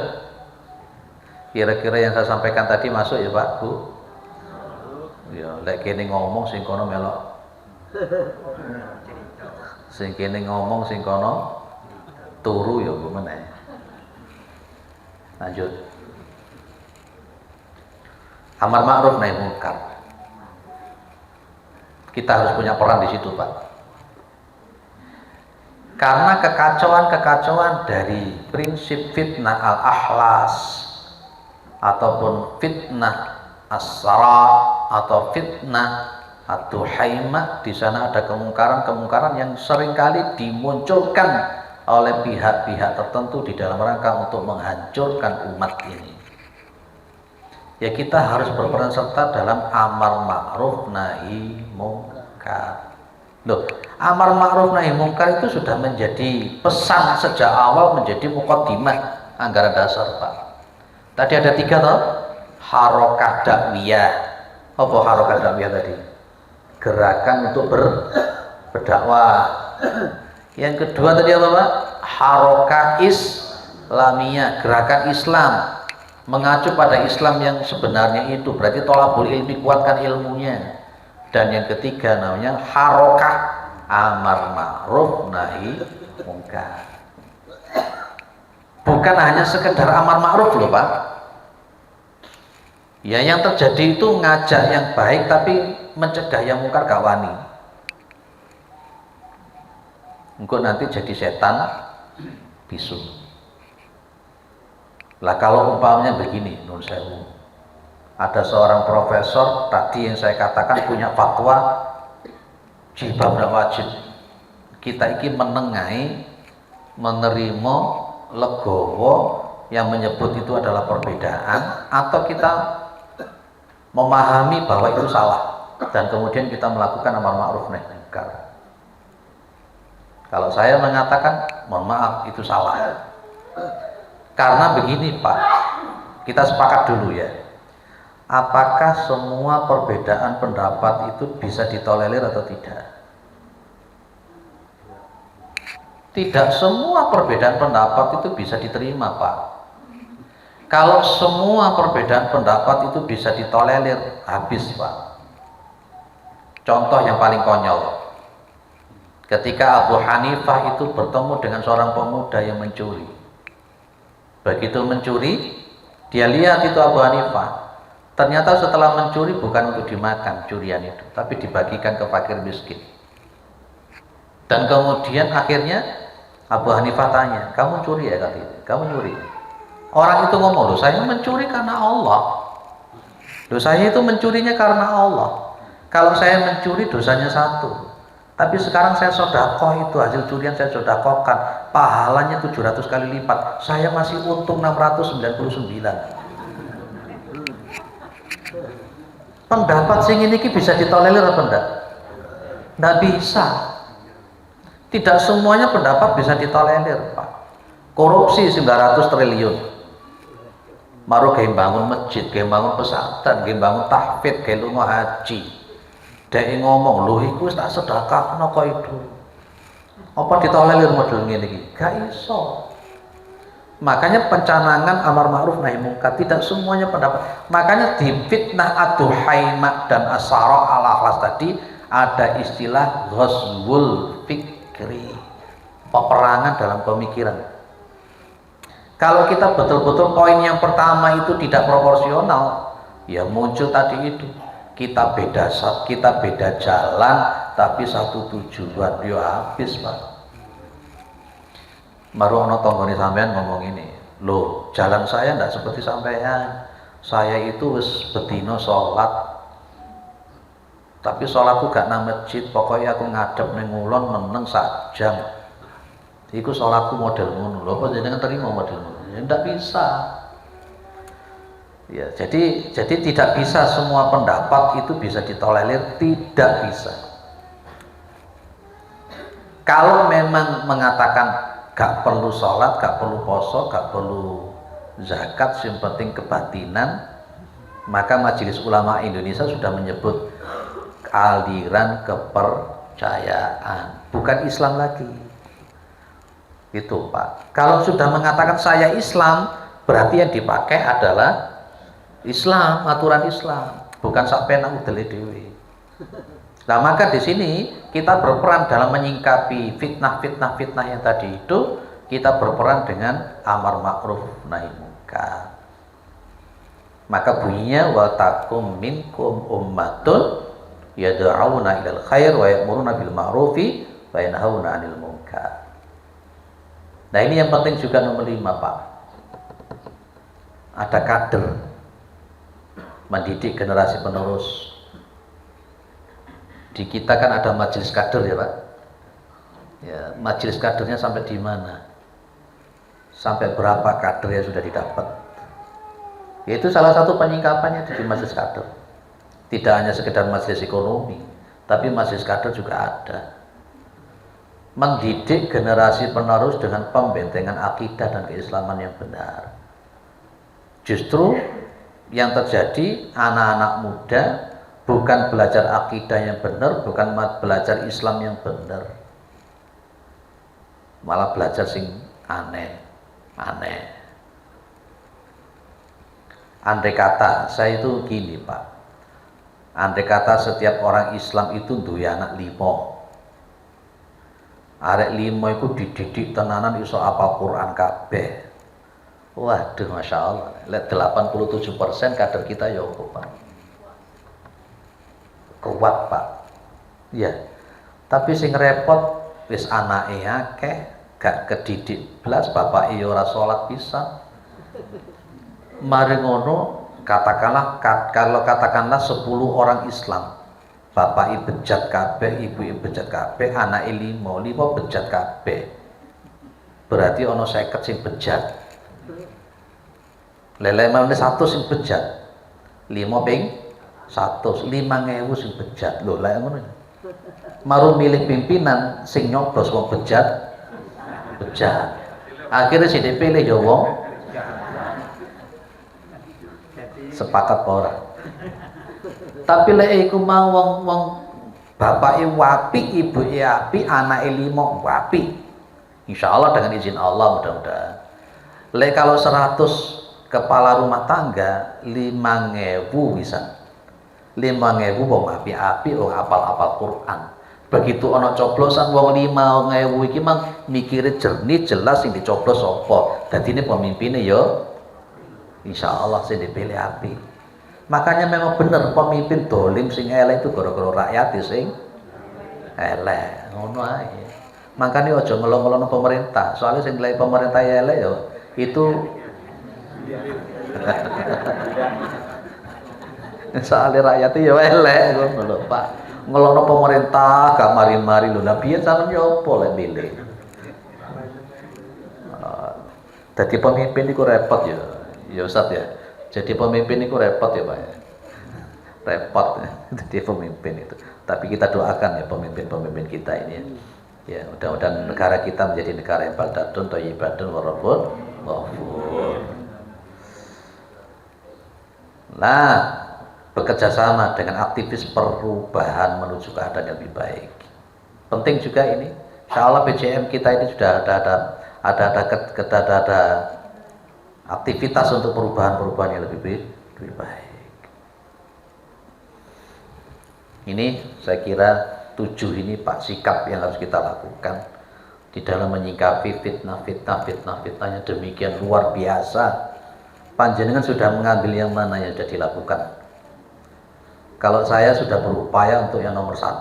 Speaker 1: Kira-kira yang saya sampaikan tadi masuk ya, Pak, Bu? Ya, lek kene ngomong sing kono melok. Sing kene ngomong sing kono turu ya gimana ya. Lanjut. Amar ma'ruf nahi munkar. Kita harus punya peran di situ, Pak. Karena kekacauan-kekacauan dari prinsip fitnah al-ahlas ataupun fitnah as-sara atau fitnah atau haimah, di sana ada kemungkaran-kemungkaran yang seringkali dimunculkan oleh pihak-pihak tertentu di dalam rangka untuk menghancurkan umat ini. Ya kita harus berperan serta dalam amar ma'ruf nahi munkar. Loh, amar ma'ruf nahi munkar itu sudah menjadi pesan sejak awal, menjadi muqaddimah anggaran dasar, Pak. Tadi ada 3 toh? Harokah dakwiyah. Apa harokah dakwiyah tadi? Gerakan untuk berdakwah. Yang kedua tadi apa, Pak? Harokah islamiyah, gerakan Islam, mengacu pada Islam yang sebenarnya itu. Berarti tolabul ilmi, kuatkan ilmunya. Dan yang ketiga namanya harokah amar ma'ruf nahi munkar. Bukan hanya sekedar amar ma'ruf loh, Pak. Ya yang terjadi itu ngajak yang baik tapi mencegah yang mungkar gak wani. Engkau nanti jadi setan bisu. Lah kalau umpamanya begini, nun sewu. Ada seorang profesor tadi yang saya katakan punya fatwa jilbab tidak wajib. Kita ini menengahi, menerima, legowo yang menyebut itu adalah perbedaan, atau kita memahami bahwa itu salah dan kemudian kita melakukan amar ma'ruf nahi munkar. Kalau saya mengatakan mohon maaf itu salah. Karena begini, Pak, kita sepakat dulu ya. Apakah semua perbedaan pendapat itu bisa ditolerir atau tidak? Tidak semua perbedaan pendapat itu bisa diterima, Pak. Kalau semua perbedaan pendapat itu bisa ditolerir, habis, Pak. Contoh yang paling konyol. Ketika Abu Hanifah itu bertemu dengan seorang pemuda yang mencuri. Begitu mencuri, dia lihat itu Abu Hanifah. Ternyata setelah mencuri bukan untuk dimakan curian itu, tapi dibagikan ke fakir miskin. Dan kemudian akhirnya Abu Hanifah tanya, kamu curi ya kali itu? Kamu curi? Orang itu ngomong, loh saya mencuri karena Allah. Loh saya itu mencurinya karena Allah. Kalau saya mencuri dosanya satu. Tapi sekarang saya sodakoh itu, hasil curian saya sodakohkan, pahalanya 700 kali lipat. Saya masih untung 699. Pendapat sing ini bisa ditolerir apa enggak? Enggak bisa. Tidak semuanya pendapat bisa ditolerir, Pak. Korupsi 900 triliun. Maru kayak bangun masjid, kayak bangun pesantren, kayak bangun tahfidz, kayak lunga haji. Dia ngomong, loh iku tak sedekah kok itu. Apa ditolerir model ngene iki? Gak iso. Makanya pencanangan amar ma'ruf nahi mungkar tidak semuanya pendapat. Makanya di fitnah Ad-Duhaimah dan As-Sara al-Akhlas tadi ada istilah ghazwul fikri, peperangan dalam pemikiran. Kalau kita betul-betul poin yang pertama itu tidak proporsional, ya muncul tadi itu. Kita beda jalan tapi satu tujuan, yo habis, Pak. Baru ono tonggone sampean ngomong ini, loh jalan saya enggak seperti sampean. Saya itu wis bedino sholat, tapi sholatku gak nang masjid, pokoknya aku ngadep ning ngulon meneng sak jam. Iku sholatku model ngono. Lho apa jenengan terima model ngono? Ya enggak bisa. Ya, jadi tidak bisa semua pendapat itu bisa ditolerir, tidak bisa. Kalau memang mengatakan gak perlu sholat, gak perlu poso, gak perlu zakat, yang penting kebatinan, maka Majelis Ulama Indonesia sudah menyebut aliran kepercayaan, bukan Islam lagi. Itu, Pak. Kalau sudah mengatakan saya Islam, berarti yang dipakai adalah Islam, aturan Islam, bukan sak penang udele dhewe. Nah, maka di sini kita berperan dalam menyingkapi fitnah yang tadi itu, kita berperan dengan amar ma'ruf nahi munkar. Maka bunyinya wa takum minkum ummatun yad'auna ilal khair wa ya'muruna bil ma'rufi wa yanhauna 'anil munkar. Nah, ini yang penting juga nomor 5, Pak. Ada kader, mendidik generasi penerus. Di kita kan ada majelis kader ya, Pak. Ya, majelis kadernya sampai di mana? Sampai berapa kader yang sudah didapat? Yaitu salah satu penyingkapannya di majelis kader. Tidak hanya sekedar majelis ekonomi, tapi majelis kader juga ada. Mendidik generasi penerus dengan pembentengan akidah dan keislaman yang benar. Justru yang terjadi anak-anak muda bukan belajar akidah yang benar, bukan belajar Islam yang benar, malah belajar sing aneh. Andai kata saya itu gini, Pak, andai kata setiap orang Islam itu duwe anak 5, arek 5 itu dididik tenanan iso apal Quran kabeh. Waduh, Masya Allah. Lihat 87% kader kita ya Pak. Kuat, Pak. Ya. Tapi sing repot wis anake akeh, gak kedidik belas, bapak iya ora salat pisan. Mari ngono, kalau katakanlah 10 orang Islam, bapak bejat kabeh, ibu bejat kabeh, anak 5 bejat kabeh. Berarti ono 50 sing bejat. Lele mana 100 sing bejat, 5 ping 100, 5.000 sing bejat. Lho lek ngono. Maru milih pimpinan sing nyoblos wong bejat. Akhirnya sing dipilih ya wong sepakat ora. Tapi lek iku mau wong bapake wapi, ibuke api, anake 5 wapi. Insya Allah dengan izin Allah mudah-mudahan. Kalau 100 kepala rumah tangga 5.000 bisa. 5.000 wong api-api wong apal-apal Quran. Begitu ana coblosan wong 5.000 iki mang mikire jernih jelas sing dicoblos sapa. Dadine pemimpinnya ya insyaallah sing dipilih api. Makanya memang bener pemimpin dolim sing elek itu gara-gara rakyat sing elek. Ngono ae. Makanya aja ngelong-ngelong pemerintah. Soalnya sing nilai pemerintah elek ya itu soalnya rakyat ya elek ngono lho Pak. Ngelono pemerintah gak mari-mari lho. Lah biyen sampeyan nyopo lek milih. Dadi pemimpin iku repot ya. Ya Ustaz ya. Jadi pemimpin itu repot ya Pak ya. Repot jadi pemimpin itu. Tapi kita doakan ya pemimpin-pemimpin kita ini ya. Ya, mudah-mudahan negara kita menjadi negara yang baldatun thayyibatun wa rabbun ghafur. Nah, bekerja sama dengan aktivis perubahan menuju keadaan yang lebih baik. Penting juga ini. Insyaallah PJM kita ini sudah ada aktivitas untuk perubahan-perubahan yang lebih baik. Ini saya kira 7 ini Pak sikap yang harus kita lakukan di dalam menyikapi fitnah yang demikian luar biasa. Panjenengan sudah mengambil yang mana yang sudah dilakukan. Kalau saya sudah berupaya untuk yang nomor 1,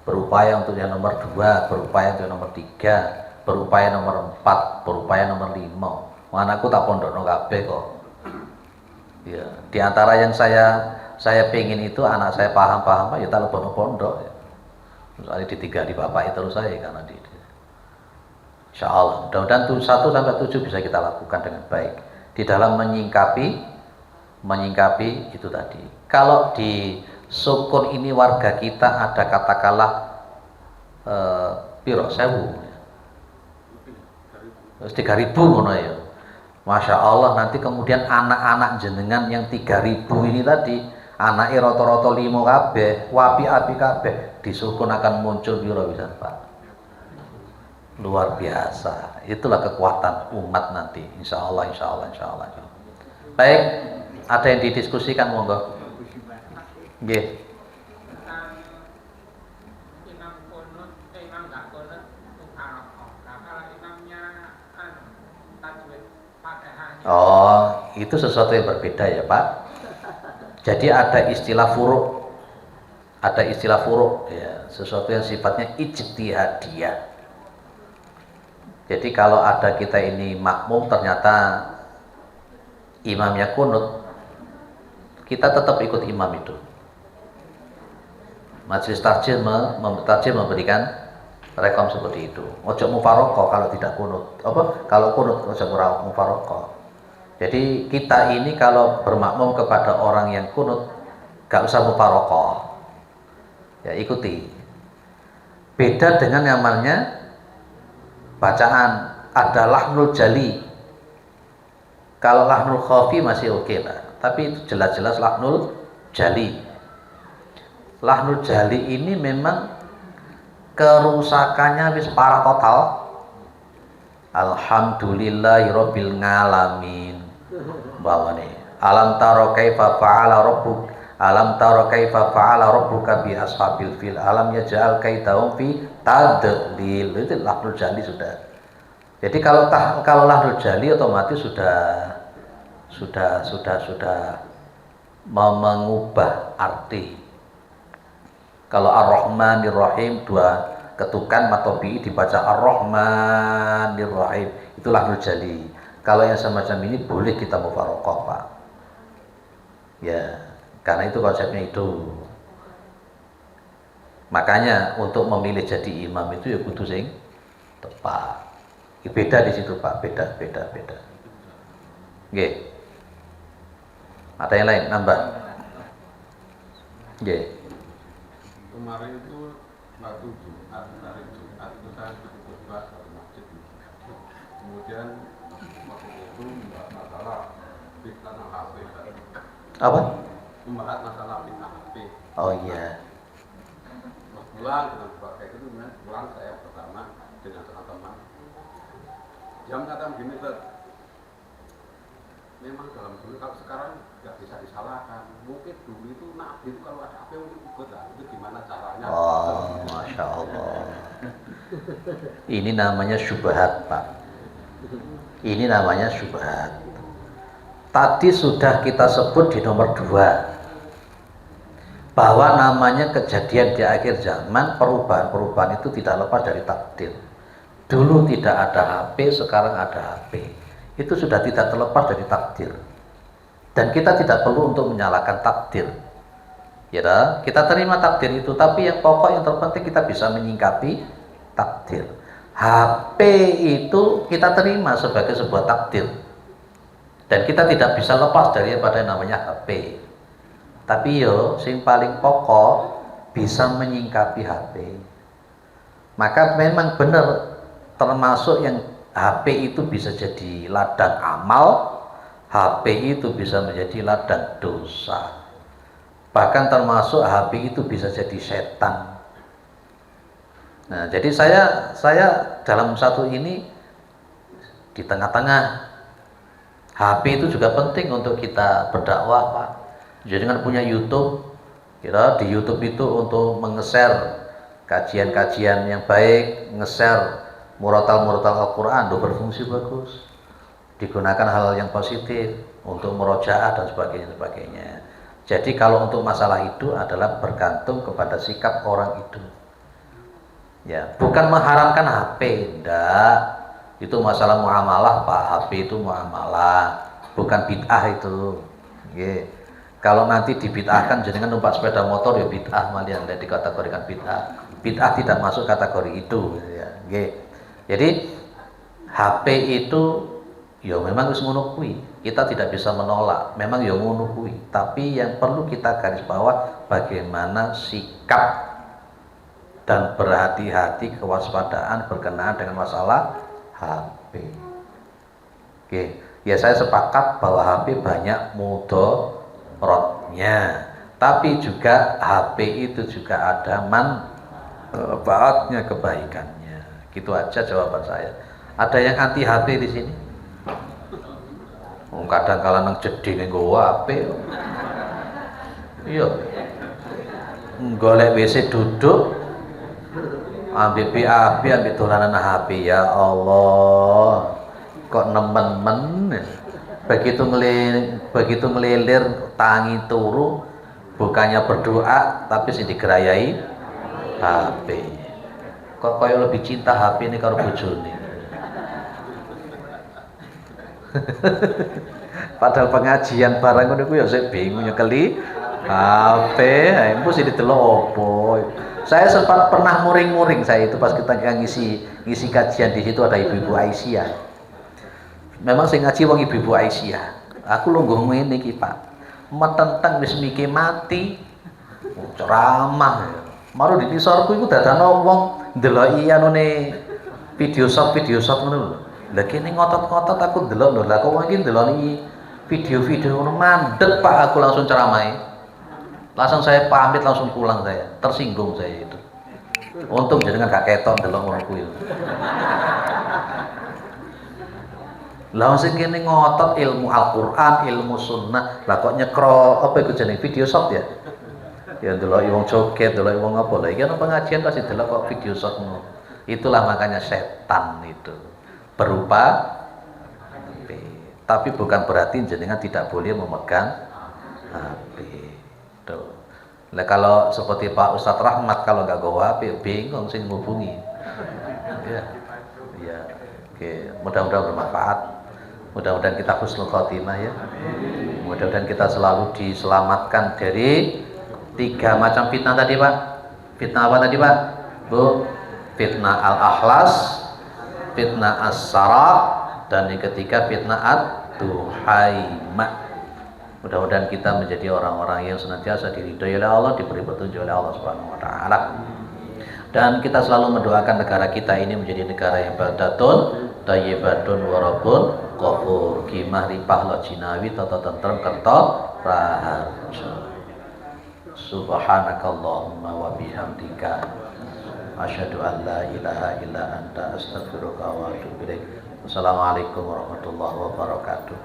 Speaker 1: berupaya untuk yang nomor 2, berupaya untuk yang nomor 3, berupaya nomor 4, berupaya nomor 5. Anakku tak pondokno kabeh kok. Ya, di antara yang saya pengen itu anak saya paham ya tak lebono pondok ya. Soalnya ditinggali bapak terus saya karena insyaallah mudah-mudahan 1 sampai 7 bisa kita lakukan dengan baik di dalam menyingkapi itu tadi. Kalau di Sukun ini warga kita ada katakanlah piro 1000 terus 3.000 ngono ya. Masya Allah nanti kemudian anak-anak jenengan yang 3.000 ini tadi anaknya rata-rata 5 kabeh wapi-api kabeh di Sukun akan muncul piro bisa Pak. Luar biasa. Itulah kekuatan umat nanti insyaallah. Baik, ada yang didiskusikan monggo. Nggih. Oh, itu sesuatu yang berbeda ya Pak. Jadi ada istilah furuk. Ya, sesuatu yang sifatnya ijtihadiyah. Jadi kalau ada kita ini makmum ternyata imamnya kunut, kita tetap ikut imam itu. Majelis tarjih memberikan rekom seperti itu. Ojo mufaroqah kalau tidak kunut. Kalau kunut ojo mufaroqah. Jadi kita ini kalau bermakmum kepada orang yang kunut gak usah mufaroqah. Ya ikuti. Beda dengan yang namanya bacaan ada lahnul jali. Kalau lahnul khafi masih oke lah. Tapi itu jelas-jelas lahnul jali. Lahnul jali ini memang kerusakannya wis parah total. Alhamdulillahirabbil alamin. Bawane. Alam taro kaifa fa'ala rabbuk. Alam taro kaifa fa'ala rabbuka bi ashabil fil. Alam yaj'al kaidahum fi tadlil. Itu lahnul jali sudah. Jadi kalau lahnul jali otomatis sudah mengubah arti. Kalau Ar-Rahmanir Rahim 2 ketukan matobi dibaca Ar-Rahmanir Rahim, itu lahnul jali. Kalau yang semacam ini boleh kita mufaroqah Pak. Ya, karena itu konsepnya itu. Makanya untuk memilih jadi imam itu ya kudu sing tepat. Beda di situ Pak, beda. Nggih. Ada yang lain nambah? Nggih.
Speaker 2: Kemarin itu waktu Jumat, hari Jumat itu saya khutbah di masjid. Kemudian waktu itu membahas masalah fitnah HP.
Speaker 1: Apa?
Speaker 2: Membahas masalah fitnah HP.
Speaker 1: Oh iya.
Speaker 2: Pulang dengan pakai itu, pulang saya bersama dengan teman-teman Dia mengatakan begini, memang dalam dulu, kalau sekarang nggak bisa disalahkan. Mungkin dulu itu Nabi itu kalau ada apa yang ikut, itu gimana caranya?
Speaker 1: Oh, Masya Allah. Ini namanya syubhat, Pak. Ini namanya syubhat. Tadi sudah kita sebut di nomor 2 bahwa namanya kejadian di akhir zaman, perubahan-perubahan itu tidak lepas dari takdir. Dulu tidak ada HP, sekarang ada HP. Itu sudah tidak terlepas dari takdir. Dan kita tidak perlu untuk menyalahkan takdir. Ya, kita terima takdir itu, tapi yang pokok, yang terpenting kita bisa menyingkapi takdir. HP itu kita terima sebagai sebuah takdir. Dan kita tidak bisa lepas daripada yang namanya HP. Tapi yo, sing paling pokok bisa menyingkapi HP. Maka memang benar, termasuk yang HP itu bisa jadi ladang amal, HP itu bisa menjadi ladang dosa. Bahkan termasuk HP itu bisa jadi setan. Nah, jadi saya dalam satu ini di tengah-tengah. HP itu juga penting untuk kita berdakwah, Pak. Jadi dengan punya YouTube, kita di YouTube itu untuk menge-share kajian-kajian yang baik, nge-share murotal-murotal Al-Quran, itu berfungsi bagus. Digunakan hal yang positif untuk murojaah dan sebagainya. Jadi kalau untuk masalah itu adalah bergantung kepada sikap orang itu. Ya, bukan mengharamkan HP, enggak. Itu masalah muamalah, Pak. HP itu muamalah, bukan bid'ah itu. Oke. Kalau nanti dibid'ahkan jenengan numpak sepeda motor ya bid'ah, malian tidak dikategorikan bid'ah. Bid'ah tidak masuk kategori itu, ya. Oke. Jadi HP itu ya memang harus ngono kuwi. Kita tidak bisa menolak, memang ya ngono kuwi. Tapi yang perlu kita garis bawah bagaimana sikap dan berhati-hati, kewaspadaan berkenaan dengan masalah HP. Oke, ya saya sepakat bahwa HP banyak mudaratnya, tapi juga HP itu juga ada manfaatnya, kebaikannya. Gitu aja jawaban saya. Ada yang anti HP di sini? Kadang kala nang jeding nggo HP. Iya. Golek WC duduk, ambil PAB, ambil dolanan HP. Ya Allah, kok nemen-men. Begitu ngelilir tangi turu, bukannya berdoa tapi sing digerayai HP. Kok koyo lebih cinta HP ini karo bojone. Padahal pengajian barang ngono ku ya sik bingung nyekeli HP, empu sing didelok opo. Saya sempat pernah muring-muring saya itu pas kita ngisi kajian di situ ada ibu-ibu Aisyah. Memang saya ngaji wong ibu-ibu Aisyah. Aku lungguh ngene iki, Pak. Metenteng wis miki mati. Ceramah. Maru di tisorku iku dadano wong ndeloki anune video shop ngono lho. Lah kene ngotot-ngotot aku ndelok lho. Lah kok wong iki ndeloki video-video ngono mandek, Pak. Aku langsung ceramahi. Langsung saya pamit, langsung pulang saya. Tersinggung saya itu. Untung jenengan gak ketok ndelok ngono kuwi. Lah sing kene ngotot ilmu Al-Qur'an, ilmu sunnah, lah kok nyekro apa iku jenenge video shop ya? Ya ndelok wong joget, ndelok wong apa lah iki ana pengajian pasti delok kok video shop ngono. Itulah makanya setan itu. Berupa HP. Tapi bukan berarti jenengan tidak boleh memegang HP. Tuh. Nah, kalau seperti Pak Ustadz Rahmat kalau nggak gawa HP bingung sih ngubungi. Ya. Ya. Oke, mudah-mudahan bermanfaat. Mudah-mudahan kita husnul khotimah ya. Mudah-mudahan kita selalu diselamatkan dari 3 macam fitnah tadi, Pak. Fitnah apa tadi, Pak? Bu, fitnah al-akhlas, fitnah as-sara, dan yang ketiga fitnah ad-duhaimah. Mudah-mudahan kita menjadi orang-orang yang senantiasa diridhoi oleh Allah, diberi petunjuk oleh Allah Subhanahu wa taala. Dan kita selalu mendoakan negara kita ini menjadi negara yang baldatun thayyibatun wa rabbun ghafur, kimah ripah lo jinawi tata tentrem kerto raharjo. Subhanakallahumma wa bihamdika asyhadu an la ilaha illa anta astaghfiruka wa atubu ilaik. Assalamualaikum warahmatullahi wabarakatuh.